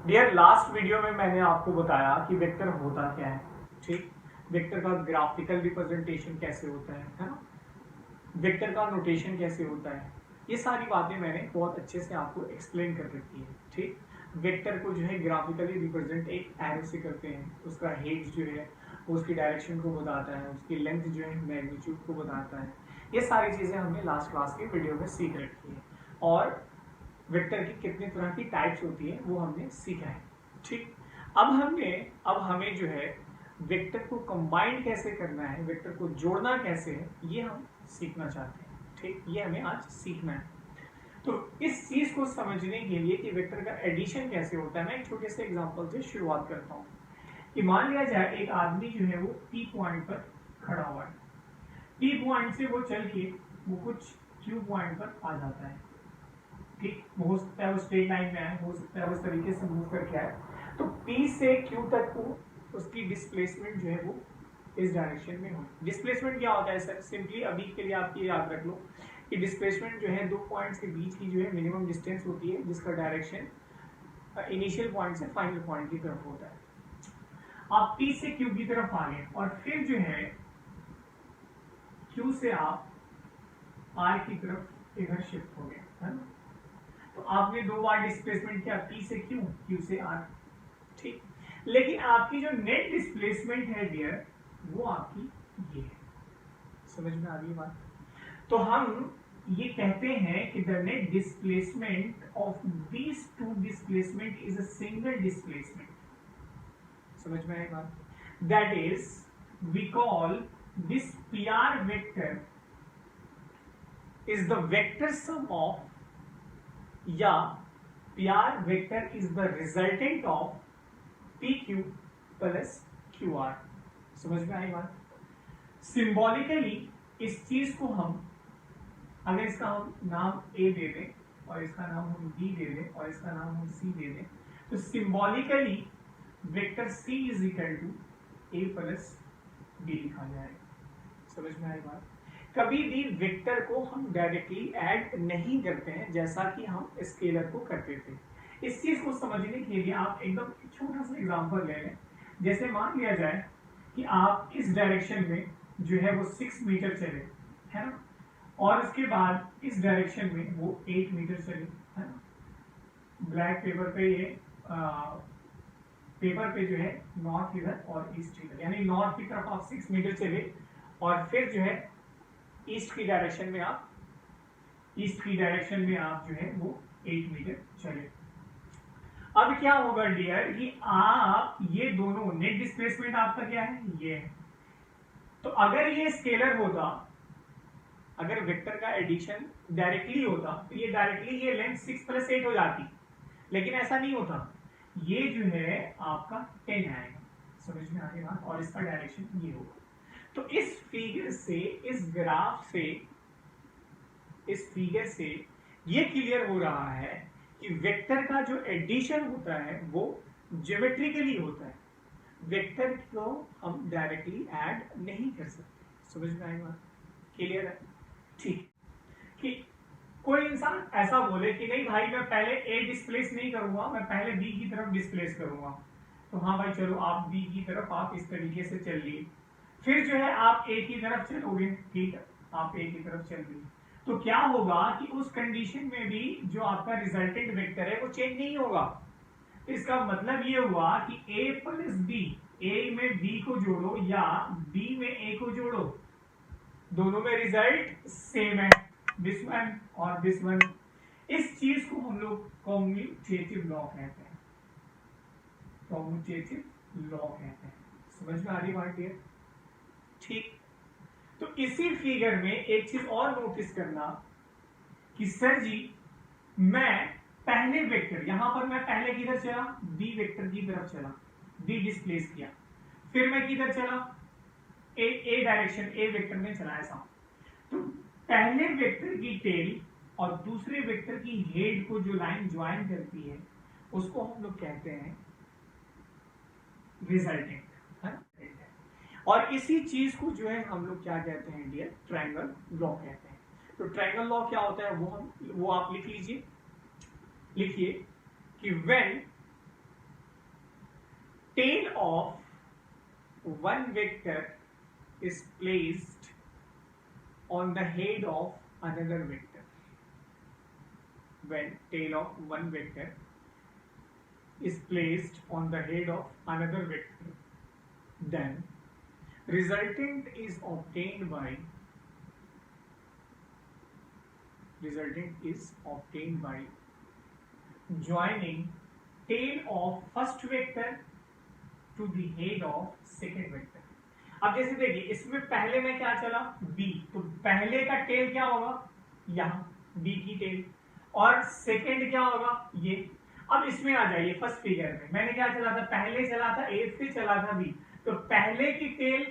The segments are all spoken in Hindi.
डियर, लास्ट वीडियो में मैंने आपको बताया कि वेक्टर होता क्या है। ठीक, वेक्टर का ग्राफिकल रिप्रेजेंटेशन कैसे होता है ना, वेक्टर का नोटेशन कैसे होता है, ये सारी बातें मैंने बहुत अच्छे से आपको एक्सप्लेन कर रखी है। ठीक, वेक्टर को जो है ग्राफिकली रिप्रेजेंट एक एरो से करते हैं, उसका हेड जो है वो उसकी डायरेक्शन को बताता है, उसकी लेंथ जो है मैग्नीट्यूड को बताता है। ये सारी चीज़ें हमने लास्ट क्लास के वीडियो में सीख रखी है और वेक्टर की कितने तरह की टाइप्स होती है वो हमने सीखा है। ठीक, अब हमें जो है वेक्टर को कंबाइन कैसे करना है, वेक्टर को जोड़ना कैसे है, ये हम सीखना चाहते हैं। ठीक, ये हमें आज सीखना है। तो इस चीज को समझने के लिए कि वेक्टर का एडिशन कैसे होता है, मैं एक छोटे से एग्जांपल से शुरुआत करता हूँ कि मान लिया जाए एक आदमी जो है वो P पॉइंट पर खड़ा हुआ है। P पॉइंट से वो चल के वो कुछ Q पॉइंट पर आ जाता है। ठीक, हो सकता है वो स्ट्रेट लाइन में आए, हो सकता है उस तरीके से मूव करके आए। तो P से Q तक को उसकी डिस्प्लेसमेंट जो है वो इस डायरेक्शन में हो। डिस्प्लेसमेंट क्या होता है सर? सिंपली अभी के लिए आप ये याद रख लो कि डिस्प्लेसमेंट जो है दो पॉइंट्स के बीच की जो है मिनिमम डिस्टेंस होती है, जिसका डायरेक्शन इनिशियल पॉइंट से फाइनल पॉइंट की तरफ होता है। आप P से Q की तरफ आ गए और फिर जो है Q से आप R की तरफ इधर शिफ्ट हो गए, है ना। तो आपने दो बार डिस्प्लेसमेंट किया, P से Q, Q से R। ठीक, लेकिन आपकी जो नेट डिस्प्लेसमेंट है डियर, वो आपकी ये है। समझ में आ रही है बात? तो हम ये कहते हैं कि the net displacement of these two displacement is a single displacement. समझ में आई बात? That is we call this PR vector is the vector sum of, या PR vector is the resultant of PQ plus QR। समझ में आई बात? सिंबॉलिकली इस चीज को हम, अगर इसका हम नाम A दे दें और इसका नाम हम B दे दें और इसका नाम हम C दे दें, तो symbolically vector C is equal to A plus B लिखा जाएगा। समझ में आई बात? कभी भी वेक्टर को हम डायरेक्टली ऐड नहीं करते हैं जैसा कि हम स्केलर को करते थे। इस चीज को समझने के लिए आप एकदम छोटा सा एग्जांपल ले लें। जैसे मान लिया जाए कि आप इस डायरेक्शन में जो है वो 6 मीटर चले, है ना, और उसके बाद इस डायरेक्शन में वो 8 मीटर चले, है ना। ब्लैक पेपर पे ये पेपर पे जो है नॉर्थ इधर और ईस्ट इधर, यानी नॉर्थ की तरफ आप 6 मीटर चले और फिर जो है ईस्ट की डायरेक्शन में आप जो है वो 8 मीटर चले। अब क्या होगा डियर कि आप ये दोनों नेट डिस्प्लेसमेंट आपका क्या है, ये है। तो अगर ये स्केलर होता, अगर वेक्टर का एडिशन डायरेक्टली होता तो ये डायरेक्टली ये लेंथ 6 प्लस 8 हो जाती, लेकिन ऐसा नहीं होता। ये जो है आपका 10 आएगा। समझ में आ रही बात? और इसका डायरेक्शन ये होगा। तो इस फिगर से, इस ग्राफ से, इस फिगर से ये क्लियर हो रहा है कि वेक्टर का जो एडिशन होता है वो ज्योमेट्रिकली होता है। वेक्टर को हम डायरेक्टली ऐड नहीं कर सकते। समझ में आई बात? क्लियर है? ठीक, कि कोई इंसान ऐसा बोले कि नहीं भाई मैं पहले A डिस्प्लेस नहीं करूंगा, मैं पहले B की तरफ डिस्प्लेस करूंगा। तो हाँ भाई चलो आप B की तरफ आप इस तरीके से चल लिए, फिर जो है आप A की तरफ चलोगे। ठीक है, आप A की तरफ चल लिए, तो क्या होगा कि उस कंडीशन में भी जो आपका रिजल्टेंट वेक्टर है वो चेंज नहीं होगा। तो इसका मतलब ये हुआ कि A प्लस B, A में B को जोड़ो या B में A को जोड़ो, दोनों में रिजल्ट सेम है, दिस वन और दिस वन। इस चीज को हम लोग कॉम्यूटेटिव लॉ कहते हैं, कॉम्यूटेटिव लॉ कहते हैं। समझ में आ रही बात डियर? ठीक, तो इसी फिगर में एक चीज और नोटिस करना कि सर जी मैं पहले वेक्टर, यहां पर मैं पहले किधर चला, बी वेक्टर की तरफ चला, बी डिस्प्लेस किया, फिर मैं किधर चला, ए डायरेक्शन, ए वेक्टर में चला। ऐसा तो पहले वेक्टर की टेल और दूसरे वेक्टर की हेड को जो लाइन ज्वाइन करती है उसको हम लोग कहते हैं रिजल्टेंट, और इसी चीज को जो है हम लोग क्या कहते हैं डियर, ट्रायंगल लॉ कहते हैं। तो ट्रायंगल लॉ क्या होता है वो आप लिख लीजिए, लिखिए कि when tail of one vector is placed on the head of another vector. When tail of one vector is placed on the head of another vector, then resultant is obtained by joining tail of first vector to the head of second vector. अब जैसे देखिए इसमें पहले में क्या चला b, तो पहले का टेल क्या होगा यहाँ b की टेल, और सेकंड क्या होगा ये। अब इसमें आ जाइए फर्स्ट फिगर में, मैंने क्या चला था, पहले चला था a, फिर चला था b, तो पहले की टेल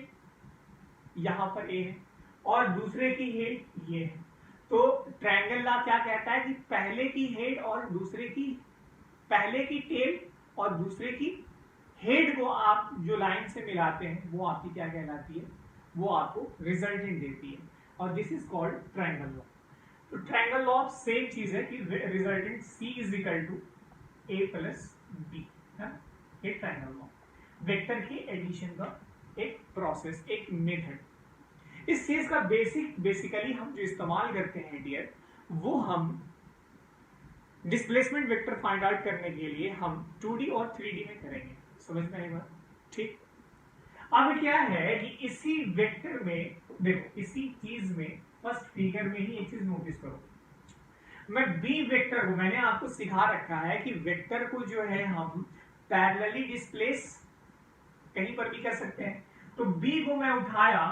यहाँ पर a है और दूसरे की हेड ये है। तो ट्रायंगल लॉ क्या कहता है कि पहले की हेड और दूसरे की, पहले की टेल और दूसरे की हेड को आप जो लाइन से मिलाते हैं वो आपकी क्या कहलाती है, वो आपको रिजल्टेंट देती है, और this is called triangle law. तो ट्रायंगल लॉ सेम चीज है कि resultant C is equal to A plus B है, ये ट्रायंगल लॉ, वेक्टर के एडिशन का एक प्रोसेस, एक मेथड। इस चीज का बेसिकली हम जो इस्तेमाल करते हैं डियर, वो हम डिस्प्लेसमेंट वेक्टर फाइंड आउट करने के लिए हम 2D और 3D में करेंगे। समझ में आई बात? ठीक। अब क्या है कि इसी वेक्टर में देखो, इसी चीज में फर्स्ट फिगर में ही एक चीज नोटिस करो, मैं बी वेक्टर को, मैंने आपको सिखा रखा है कि वेक्टर को जो है हम पैरेलली डिस्प्लेस कहीं पर भी कर सकते हैं। तो बी को मैं उठाया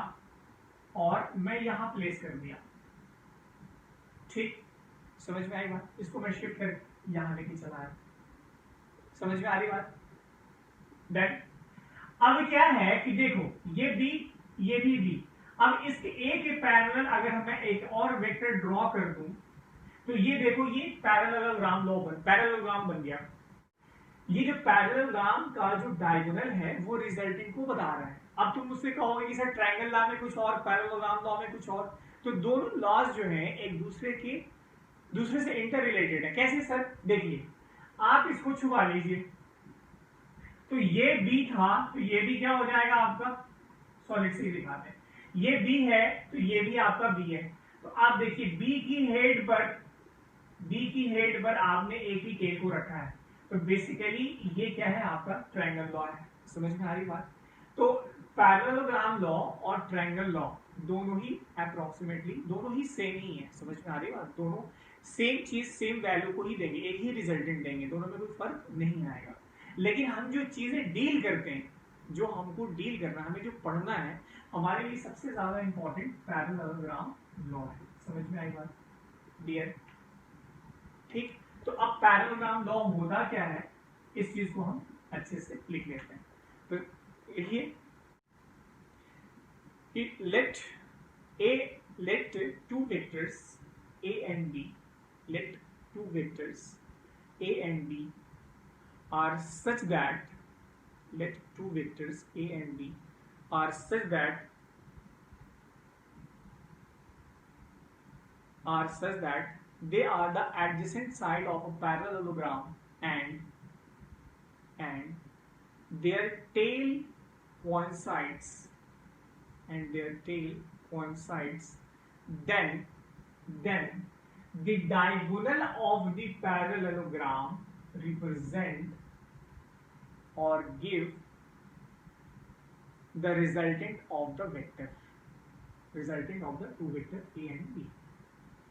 और मैं यहां प्लेस कर दिया, ठीक, समझ में आई बात? इसको मैं शिफ्ट कर यहां लेके चला आया, समझ में आ रही बात? देन अब क्या है कि देखो ये बी, ये भी बी, अब इसके ए के पैरेलल अगर मैं एक और वेक्टर ड्रॉ कर दूं तो ये देखो ये पैरेललोग्राम बन गया। ये जो पैरेललोग्राम का जो डायगोनल है वो रिजल्टेंट को बता रहा है। अब तुम मुझसे कहोगे कि सर ट्रायंगल लॉ में कुछ और, पैरेललोग्राम लॉ में कुछ और, तो दोनों लॉज जो है एक दूसरे से इंटर रिलेटेड है। कैसे सर? देखिए आप इसको छुपा लीजिए, तो ये बी था तो ये भी क्या हो जाएगा आपका, सॉलिड से दिखाते हैं, ये बी है तो ये भी आपका बी है। तो आप देखिए बी की हेड पर आपने एक ही टेल को रखा है, तो बेसिकली ये क्या है आपका ट्रायंगल लॉ है। समझ में आ रही बात? तो पैरेललोग्राम लॉ और ट्रायंगल लॉ दोनों ही अप्रोक्सीमेटली दोनों ही सेम ही है। समझ में आ रही बात? दोनों सेम चीज सेम वैल्यू को ही देंगे, एक ही रिजल्टेंट देंगे, दोनों में कोई फर्क नहीं आएगा। लेकिन हम जो चीजें डील करते हैं, जो हमको डील करना, हमें जो पढ़ना है, हमारे लिए सबसे ज्यादा इंपॉर्टेंट पैरेललोग्राम लॉ है। समझ में आई बात डियर? ठीक। तो अब पैरेललोग्राम लॉ होता क्या है, इस चीज को हम अच्छे से लिख लेते हैं। तो लिखिए, let two vectors A and B, let two vectors A and B are such that, let two vectors A and B are such that they are the adjacent side of a parallelogram and their tail coincides, then the diagonal of the parallelogram represent or give the resultant of the vector, resultant of the two vector A and B।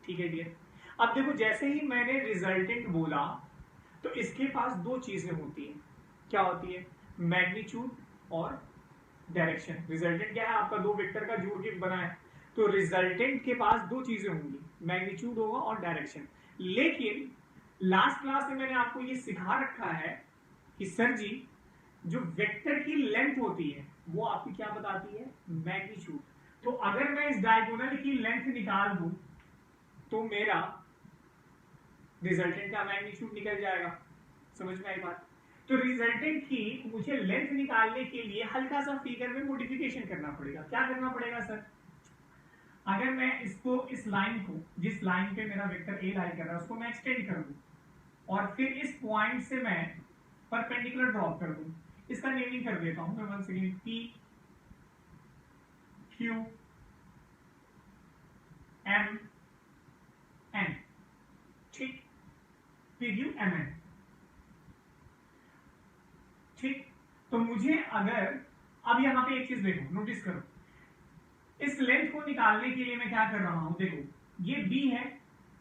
ठीक है डियर? अब देखो जैसे ही मैंने रिजल्टेंट बोला तो इसके पास दो चीजें होती हैं। क्या होती है? मैग्नीट्यूड और डायरेक्शन। रिजल्टेंट क्या है आपका? दो वेक्टर का जोड़ के बना है, तो रिजल्टेंट के पास दो चीजें होंगी, मैग्नीट्यूड होगा और डायरेक्शन। लेकिन लास्ट क्लास में मैंने आपको ये सिखा रखा है कि सर जी जो वेक्टर की लेंथ होती है वो आपकी क्या बताती है? मैग्नीट्यूड। तो अगर मैं इस डायगोनल की लेंथ निकाल दूं तो मेरा रिजल्टेंट का मैग्नीट्यूड निकल जाएगा। समझ में आई बात? तो रिजल्टेंट की मुझे लेंथ निकालने के लिए हल्का सा फिगर में मॉडिफिकेशन करना पड़ेगा। क्या करना पड़ेगा सर? अगर मैं इसको, इस लाइन को, जिस लाइन पे मेरा वेक्टर ए लाई कर रहा है उसको मैं एक्सटेंड कर दूं और फिर इस पॉइंट से मैं परपेंडिकुलर ड्रॉप कर दूं, इसका नेमिंग कर देता हूं मैं one second, P Q M N, ठीक, पी क्यू एम एन, ठीक। तो मुझे अगर अब यहां पे एक चीज देखो, नोटिस करो, इस लेंथ को निकालने के लिए मैं क्या कर रहा हूं, देखो ये बी है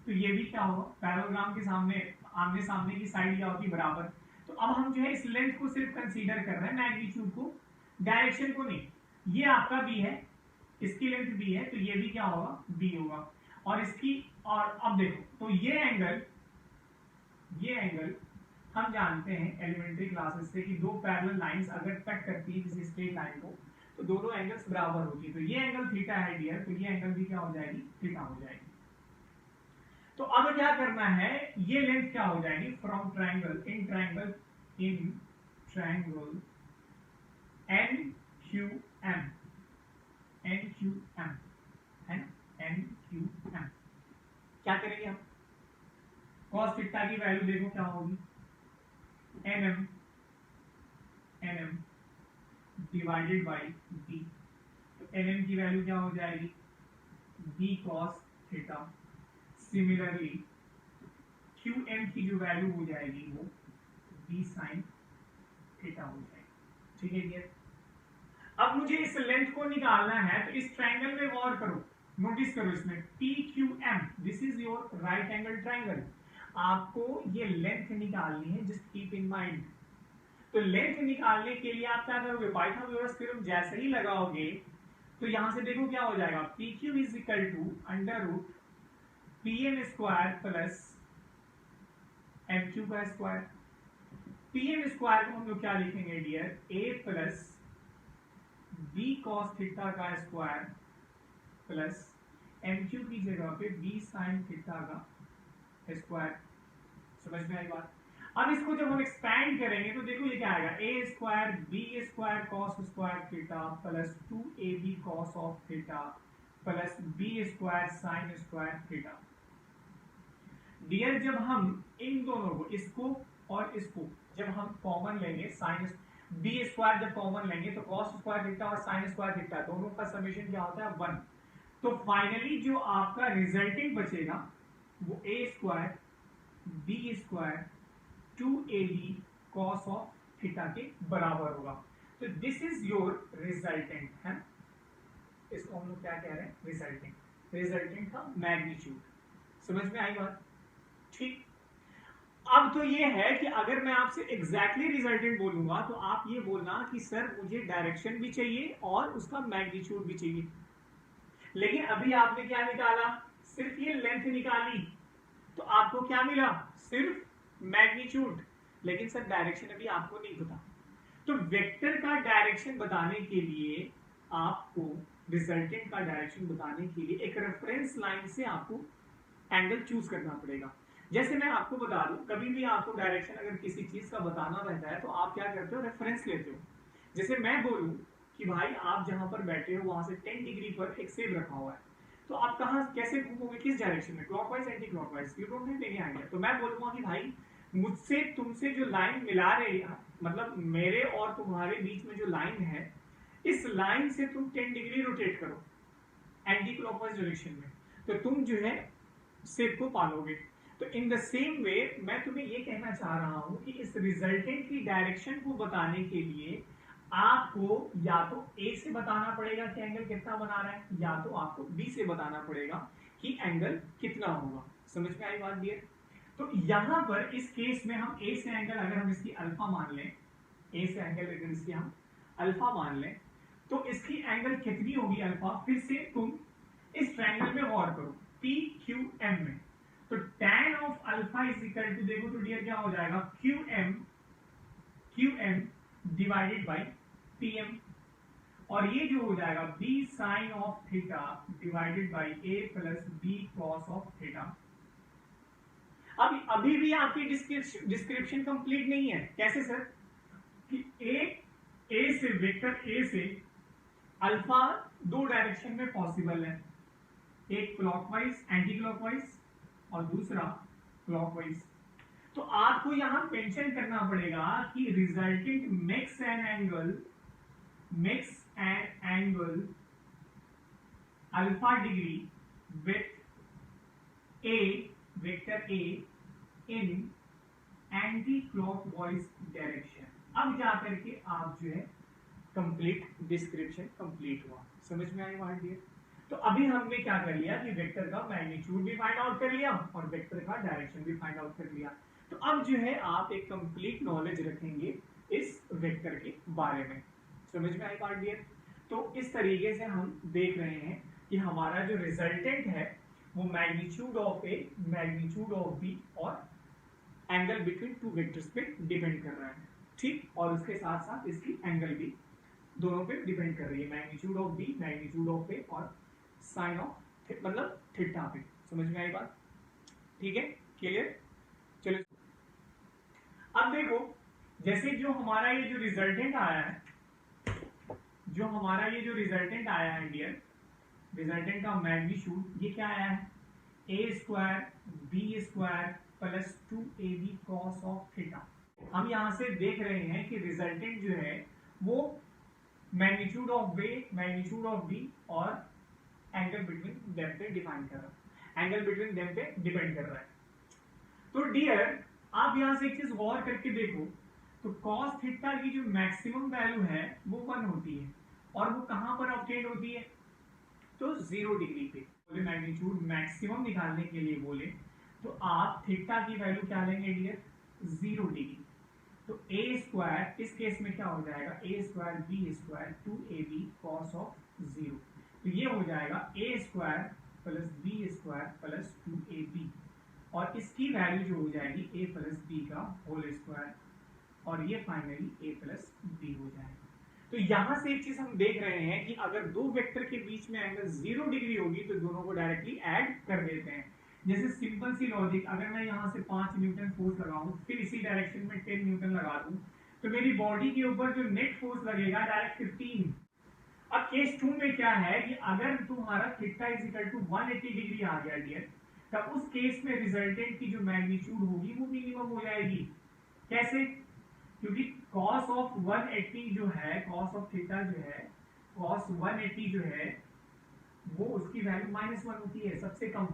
तो ये भी क्या होगा, पैरेललोग्राम के सामने आमने सामने की साइड क्या होती है, बराबर। तो अब हम जो है इस लेंथ को सिर्फ कंसीडर कर रहे हैं, मैग्नीट्यूड को, डायरेक्शन को नहीं। ये आपका बी है, इसकी लेंथ बी है, तो ये भी क्या होगा, बी होगा। और इसकी, और अब देखो तो ये एंगल हम जानते हैं एलिमेंट्री क्लासेस से कि दो पैरेलल लाइंस अगर कट करती है किसी स्ट्रेट लाइन को तो दोनों एंगल्स बराबर होती है। तो ये एंगल थीटा है डियर, तो ये एंगल भी क्या हो जाएगी, थीटा हो जाएगी। तो अब क्या करना है, ये लेंथ क्या हो जाएगी, from triangle in triangle N Q M है ना, एन क्यू एम। क्या करेंगे हम, कॉस थीटा की वैल्यू देखो क्या होगी, N M divided by B. तो एन एम की वैल्यू क्या हो जाएगी, B cos theta. Similarly Q M की जो वैल्यू हो जाएगी वो बी साइन थीटा हो जाएगी, ठीक है डियर। अब मुझे इस लेंथ को निकालना है, तो इस ट्रायंगल में गौर करो, नोटिस करो इसमें P Q M, this is your right angle triangle. आपको ये लेंथ निकालनी है, जस्ट कीप इन माइंड। तो लेंथ निकालने के लिए आप क्या करोगे, पाइथागोरस थ्योरम जैसे ही लगाओगे तो यहां से देखो क्या हो जाएगा, P Q is equal to under root P M square plus M Q का स्क्वायर। पी एम स्क्वायर को हम लोग क्या लिखेंगे dear, A plus B cos theta का स्क्वायर प्लस एम क्यू की जगह पे बी साइन थीटा का स्क्वायर। समझ में आई बात। अब इसको जब हम एक्सपैंड करेंगे तो देखो ये क्या आएगा, A square B square cos square theta plus 2ab cos of theta plus B square sine square theta. Dear जब हम इन दोनों को, इसको और इसको जब हम कॉमन लेंगे, साइन बी स्क्वायर जब कॉमन लेंगे तो कॉस स्क्वायर थीटा और साइन स्क्वायर थीटा दोनों का समेशन क्या होता है, 1। तो फाइनली जो आपका रिजल्टिंग बचेगा वो A square B square 2ab cos of theta के बराबर होगा। तो दिस इज योर रिजल्टेंट है, इसको हम लोग क्या कह रहे हैं, रिजल्टेंट का मैग्नीट्यूड। समझ में आई बात, ठीक। अब तो ये है कि अगर मैं आपसे एग्जैक्टली रिजल्टेंट बोलूंगा तो आप ये बोलना कि सर मुझे डायरेक्शन भी चाहिए और उसका मैग्नीट्यूड भी चाहिए। लेकिन अभी आपने क्या निकाला, सिर्फ ये लेंथ निकाली, तो आपको क्या मिला, सिर्फ मैग्नीट्यूड। लेकिन सर डायरेक्शन अभी आपको नहीं पता। तो वेक्टर का डायरेक्शन बताने के लिए आपको, रिजल्टेंट का डायरेक्शन बताने के लिए एक रेफरेंस लाइन से आपको एंगल चूज करना पड़ेगा। जैसे मैं आपको बता दूं, कभी भी आपको डायरेक्शन अगर किसी चीज का बताना रहता है तो आप क्या करते हो, रेफरेंस लेते हो। जैसे मैं बोलूं कि भाई आप जहां पर बैठे हो वहां से 10 डिग्री पर एक सेब रखा हुआ है, तो आप कहां कैसे घूमोगे, किस डायरेक्शन में, clockwise anti clockwise, you don't have any idea. तो मैं बोलूंगा कि भाई मुझसे तुमसे जो लाइन मिला रही है, मतलब मेरे और तुम्हारे बीच में जो लाइन है, इस लाइन से तुम 10 डिग्री रोटेट करो एंटी क्लॉकवाइज डायरेक्शन में, तो तुम जो है सेब को पालोगे। तो इन द सेम वे मैं तुम्हें ये कहना चाह रहा हूं कि इस रिजल्टेंट की डायरेक्शन को बताने के लिए आपको या तो ए से बताना पड़ेगा कि एंगल कितना बना रहा है, या तो आपको बी से बताना पड़ेगा कि एंगल कितना होगा। समझ में आई बात डियर। तो यहां पर इस केस में हम ए से एंगल अगर हम इसकी अल्फा मान लें, ए से एंगल अगर इसकी हम अल्फा मान लें, तो इसकी एंगल कितनी होगी अल्फा, फिर से तुम इस ट्रायंगल में गौर करो पी क्यू एम में। तो tan of alpha is equal to, देखो तो डियर क्या हो जाएगा, Q M divided by P M, और ये जो हो जाएगा b sine of theta divided by A plus B cos of theta. अब अभी भी आपकी डिस्क्रिप्शन कंप्लीट नहीं है। कैसे सर, कि ए से वेक्टर ए से अल्फा दो डायरेक्शन में पॉसिबल है, एक क्लॉकवाइज एंटी क्लॉकवाइज और दूसरा क्लॉकवाइज। तो आपको यहां मेंशन करना पड़ेगा कि resultant makes an angle alpha degree with A vector A in anti clockwise direction. अब जाकर के आप जो है कंप्लीट डिस्क्रिप्शन कंप्लीट हुआ। समझ में आई बात डियर? तो अभी हमने क्या कर लिया कि वेक्टर का मैग्नीट्यूड भी फाइंड आउट कर लिया और वेक्टर का डायरेक्शन भी फाइंड आउट कर लिया। तो अब जो है आप एक कंप्लीट नॉलेज रखेंगे इस वेक्टर के बारे में। समझ में आई बात डियर? तो इस तरीके से हम देख रहे हैं कि हमारा जो रिजल्टेंट है वो magnitude of A, magnitude of B और एंगल बिटवीन टू वेक्टर्स पे डिपेंड कर रहा है। ठीक, और उसके साथ साथ इसकी एंगल भी दोनों पे डिपेंड कर रही है, magnitude of B, magnitude of A और साइन ऑफ मतलब थीटा पे। समझ में आई बात? ठीक है, क्लियर? चलो अब देखो, जैसे जो हमारा ये जो रिजल्टेंट आया है, जो हमारा ये जो रिजल्टेंट आया है डियर, रिजल्टेंट का मैग्नीट्यूड ये क्या आया है? A square B square plus 2ab cos of theta. हम यहां से देख रहे हैं कि रिजल्टेंट जो है वो magnitude of A, magnitude of B और एंगल बिटवीन देम पे डिफाइन कर रहा है, एंगल बिटवीन देम पे डिपेंड कर रहा है। तो डियर आप यहां से एक चीज गौर करके देखो, तो cos थीटा की जो मैक्सिमम वैल्यू है वो 1 होती है और वो कहां पर ऑब्टेन होती है? तो 0 डिग्री पे। बोले मैग्नीट्यूड मैक्सिमम निकालने के लिए बोले तो आप थीटा की वैल्यू क्या लेंगे डियर? 0 डिग्री। तो ए स्क्वायर इस केस में क्या हो जाएगा? A square B square 2ab cos of 0। तो ये हो जाएगा A square plus B square plus 2ab और इसकी वैल्यू जो हो जाएगी ए प्लस बी का होल स्क्वायर और ये फाइनली ए प्लस बी हो जाएगा। तो यहां से एक चीज हम देख रहे हैं कि अगर दो वेक्टर के बीच में एंगल 0 डिग्री होगी तो दोनों को डायरेक्टली ऐड कर देते हैं। जैसे सिंपल सी लॉजिक, अगर मैं यहां से 5 न्यूटन फोर्स लगाऊं फिर इसी डायरेक्शन में 10 न्यूटन लगा दूं तो मेरी बॉडी के ऊपर जो नेट फोर्स लगेगा डायरेक्ट 15। अब केस 2 में क्या है कि अगर तुम्हारा theta is equal to 180 degree आ गया डियर, तब उस केस में रिजल्टेंट की जो मैग्नीट्यूड होगी वो मिनिमम हो जाएगी। कैसे? क्योंकि cos ऑफ 180 जो है, cos ऑफ थीटा जो है, cos 180 जो है वो उसकी वैल्यू -1 होती है सबसे कम।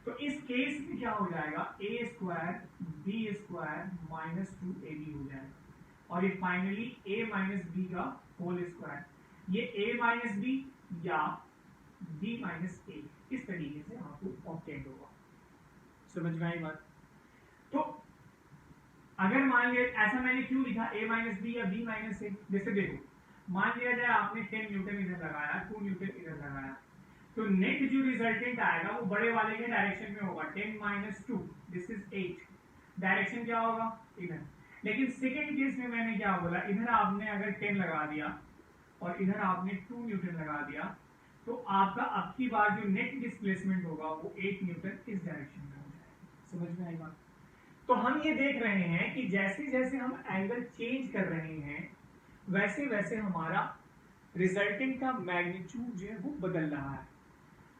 तो इस केस में क्या हो जाएगा? A square B square minus 2ab हो जाएगा और ये फाइनली a माइनस बी का होल स्क्वायर, ये a माइनस बी या b माइनस a, इस तरीके से आपको ऑब्टेन होगा। समझ में आई बात? तो अगर मान लिया, ऐसा मैंने क्यों लिखा a माइनस बी या b माइनस a? जैसे देखो, मान लिया जाए आपने 10 न्यूटन इधर लगाया, 2 न्यूटन इधर लगाया, तो नेट जो रिजल्टेंट आएगा वो बड़े वाले के डायरेक्शन में होगा। 10 माइनस 2 दिस इज 8, डायरेक्शन क्या होगा? इधर। लेकिन सेकेंड केस में मैंने क्या बोला, इधर आपने अगर 10 लगा दिया और इधर आपने 2 न्यूटन लगा दिया तो आपका अब की बार जो नेट डिस्प्लेसमेंट होगा वो 8 न्यूटन इस डायरेक्शन में हो जाएगा। समझ में आई बात? तो हम ये देख रहे हैं कि जैसे जैसे हम एंगल चेंज कर रहे हैं वैसे वैसे हमारा रिजल्टेंट का मैग्नीट्यूड जो है वो बदल रहा है।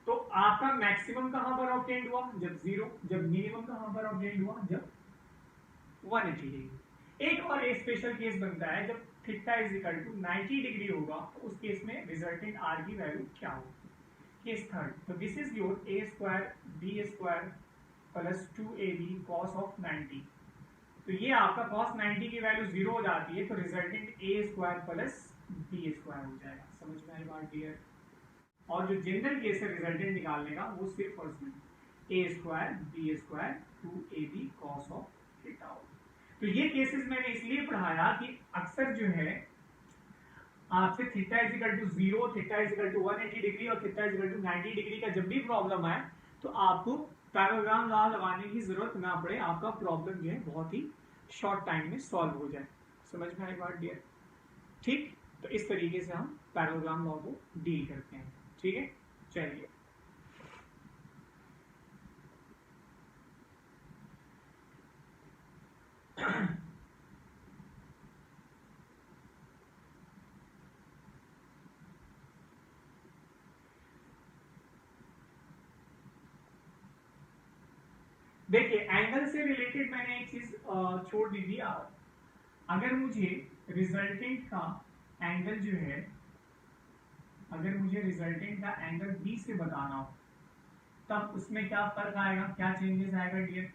तो आपका मैक्सिमम कहां पर ऑब्टेन हुआ? जब 0। जब मिनिमम कहां पर ऑब्टेन हुआ? जब 180 डिग्री। एक और एक स्पेशल केस बनता है जब theta is equal to 90 degree होगा, तो उस केस में रिजल्टेंट आर की वैल्यू क्या होगी? Case third. तो this is your A square B square plus 2ab cos of 90। तो ये आपका cos 90 की वैल्यू 0 हो जाती है तो रिजल्टेंट ए स्क्वायर प्लस बी स्क्वायर हो जाएगा। समझ में आई बात डियर? और जो जनरल केस है रिजल्टेंट निकालने का वो सिर्फ और सिर्फ A square B square 2ab cos of theta हो। तो ये केसेस मैंने इसलिए पढ़ाया कि अक्सर जो है आपसे theta is equal to 0, theta is equal to 180 degree और theta is equal to 90 degree का जब भी प्रॉब्लम आए तो आपको पैरेललोग्राम लॉ लगाने की जरूरत ना पड़े, आपका प्रॉब्लम जो है बहुत ही शॉर्ट टाइम में सॉल्व हो जाए। समझ में आई बात डियर? ठीक, तो इस तरीके से हम पैरेललोग्राम लॉ को डील करते हैं। ठीक है, चलिए देखिए एंगल से रिलेटेड मैंने एक चीज छोड़ दी थी। अगर मुझे रिजल्टेंट का एंगल जो है, अगर मुझे रिजल्टेंट का एंगल बी से बताना हो तब उसमें क्या फर्क आएगा, क्या चेंजेस आएगा डियर?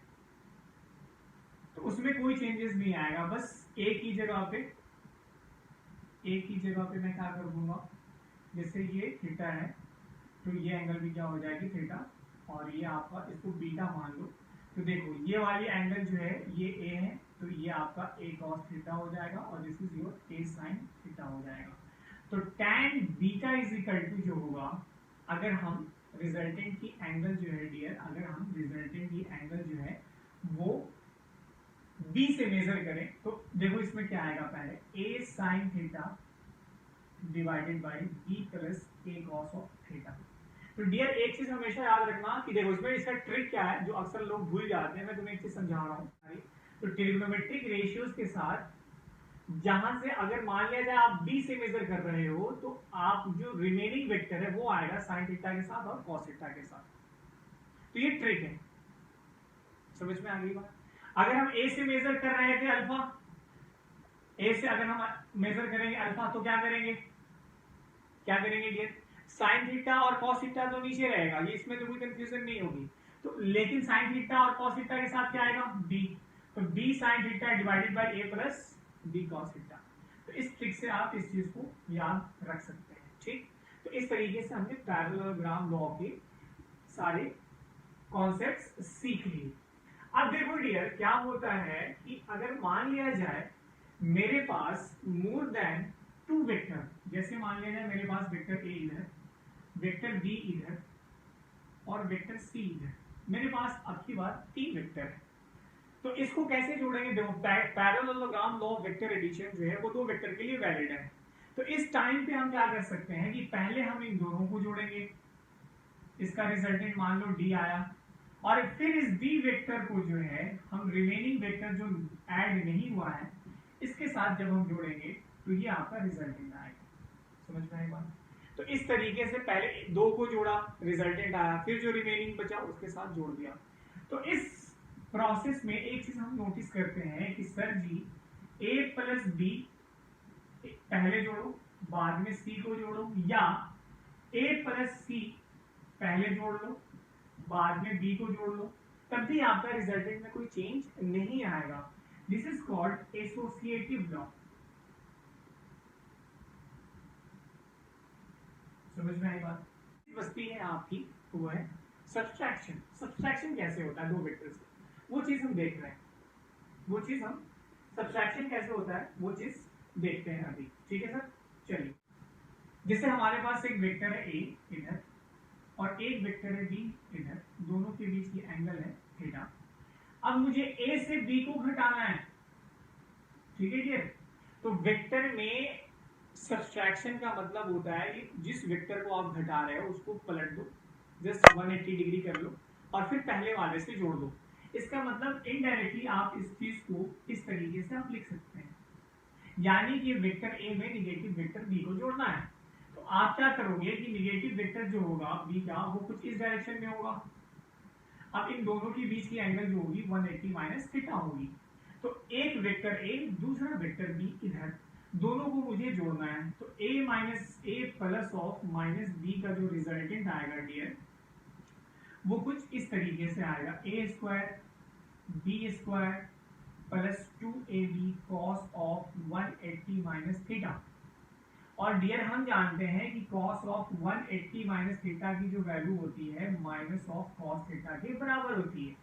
तो उसमें कोई चेंजेस नहीं आएगा, बस एक ही जगह पे मैं क्या कर दूंगा, जैसे ये थीटा है तो ये एंगल भी क्या हो जाएगी थीटा, और ये आपका इसको बीटा मान लो। तो देखो ये वाली एंगल जो है ये ए है, तो ये आपका ए कॉस थीटा हो जाएगा और this is your A sine theta हो जाएगा। तो tan beta is equal to जो होगा, अगर हम रिजल्टेंट की एंगल जो है डियर, अगर हम रिजल्टेंट की एंगल जो है वो बी से मेजर करें तो देखो इसमें क्या आएगा, पहले A sine theta divided by B plus A cos of theta. तो डियर एक चीज हमेशा याद रखना कि देखो इसमें इसका ट्रिक क्या है जो अक्सर लोग भूल जाते हैं, मैं तुम्हें एक चीज समझा रहा हूँ। तो ट्रिग्नोमेट्रिक रेशियोज के साथ जहां से अगर मान लिया जाए आप बी से मेजर कर रहे हो तो आप जो रिमेनिंग वेक्टर है वो आएगा साइन थीटा के साथ और कॉस थीटा के साथ। तो ये ट्रिक है, समझ में आ गई बात? अगर हम ए से मेजर कर रहे थे अल्फा, ए से अगर हम मेजर करेंगे अल्फा तो क्या करेंगे डियर, साइन थीटा और कॉस थीटा तो नीचे रहेगा, ये इसमें तो कोई कंफ्यूजन नहीं होगी। तो लेकिन साइन थीटा और कॉस थीटा के साथ क्या आएगा बी, तो B sine theta divided by A plus B cos theta. तो इस ट्रिक से आप इस चीज को याद रख सकते हैं, ठीक। तो इस तरीके से हमने पैरेललोग्राम लॉ के सारे कॉन्सेप्ट्स सीख लिए। अब देखो डियर क्या होता है कि अगर मान लिया जाए मेरे पास मोर देन टू वेक्टर, जैसे मान लिया जाए मेरे पास वेक्टर ए इधर, वेक्टर बी इधर और वेक्टर सी इधर, मेरे पास अब की बात 3 वेक्टर है। तो इसको कैसे जोड़ेंगे, देखो parallelogram law of vector addition जो है वो 2 वेक्टर के लिए वैलिड है। तो इस टाइम पे हम क्या कर सकते हैं कि पहले हम इन दोनों को जोड़ेंगे, इसका रिजल्टेंट मान लो डी आया, और फिर इस डी वेक्टर को जो है हम रिमेनिंग वेक्टर जो ऐड नहीं हुआ है इसके साथ जब हम जोड़ेंगे तो ये आपका रिजल्टेंट आएगा, समझ में आई बात? तो इस तरीके से पहले 2 को जोड़ा, रिजल्टेंट आया, फिर जो रिमेनिंग बचा उसके साथ जोड़ दिया। तो इस प्रोसेस में एक चीज हम नोटिस करते हैं कि सर जी ए प्लस बी पहले जोड़ो बाद में सी को जोड़ो, या ए प्लस सी पहले जोड़ लो बाद में बी को जोड़ लो, तब भी आपका रिजल्टेंट में कोई चेंज नहीं आएगा। This is called associative law, समझ में आई बात? बस्ती है आपकी वो है सब्सट्रैक्शन। सब्सट्रैक्शन कैसे होता है 2 वेक्टर्स से, वो चीज हम देख रहे हैं, वो चीज हम सब्सट्रैक्शन कैसे होता है वो चीज देखते हैं अभी, ठीक है सर। चलिए जैसे हमारे पास एक वेक्टर है ए इधर और एक वेक्टर है बी इधर, दोनों के बीच की एंगल है थीटा। अब मुझे ए से बी को घटाना है, ठीक है डियर। तो वेक्टर में सब्सट्रैक्शन का मतलब होता है कि जिस वेक्टर को आप घटा रहे हो उसको पलट दो, जस्ट 180 डिग्री कर लो और फिर पहले वाले से जोड़ दो। इसका मतलब इनडायरेक्टली आप इस चीज को इस तरीके से आप लिख सकते हैं, यानी कि वेक्टर ए में निगेटिव वेक्टर बी को जोड़ना है। तो आप क्या करोगे कि निगेटिव वेक्टर जो होगा बी का वो कुछ इस डायरेक्शन में होगा। अब इन दोनों के बीच की एंगल जो होगी 180 माइनस थीटा होगी। तो एक वेक्टर ए दूसरा वेक्टर बी इधर, दोनों को मुझे जोड़ना है। तो a minus A plus of minus B का जो रिजल्टेंट आएगा डियर वो कुछ इस तरीके से आएगा, A square B square plus 2ab cos of 180 minus theta. और डियर हम जानते हैं कि कॉस ऑफ 180 माइनस थीटा की जो वैल्यू होती है माइनस ऑफ कॉस थीटा के बराबर होती है,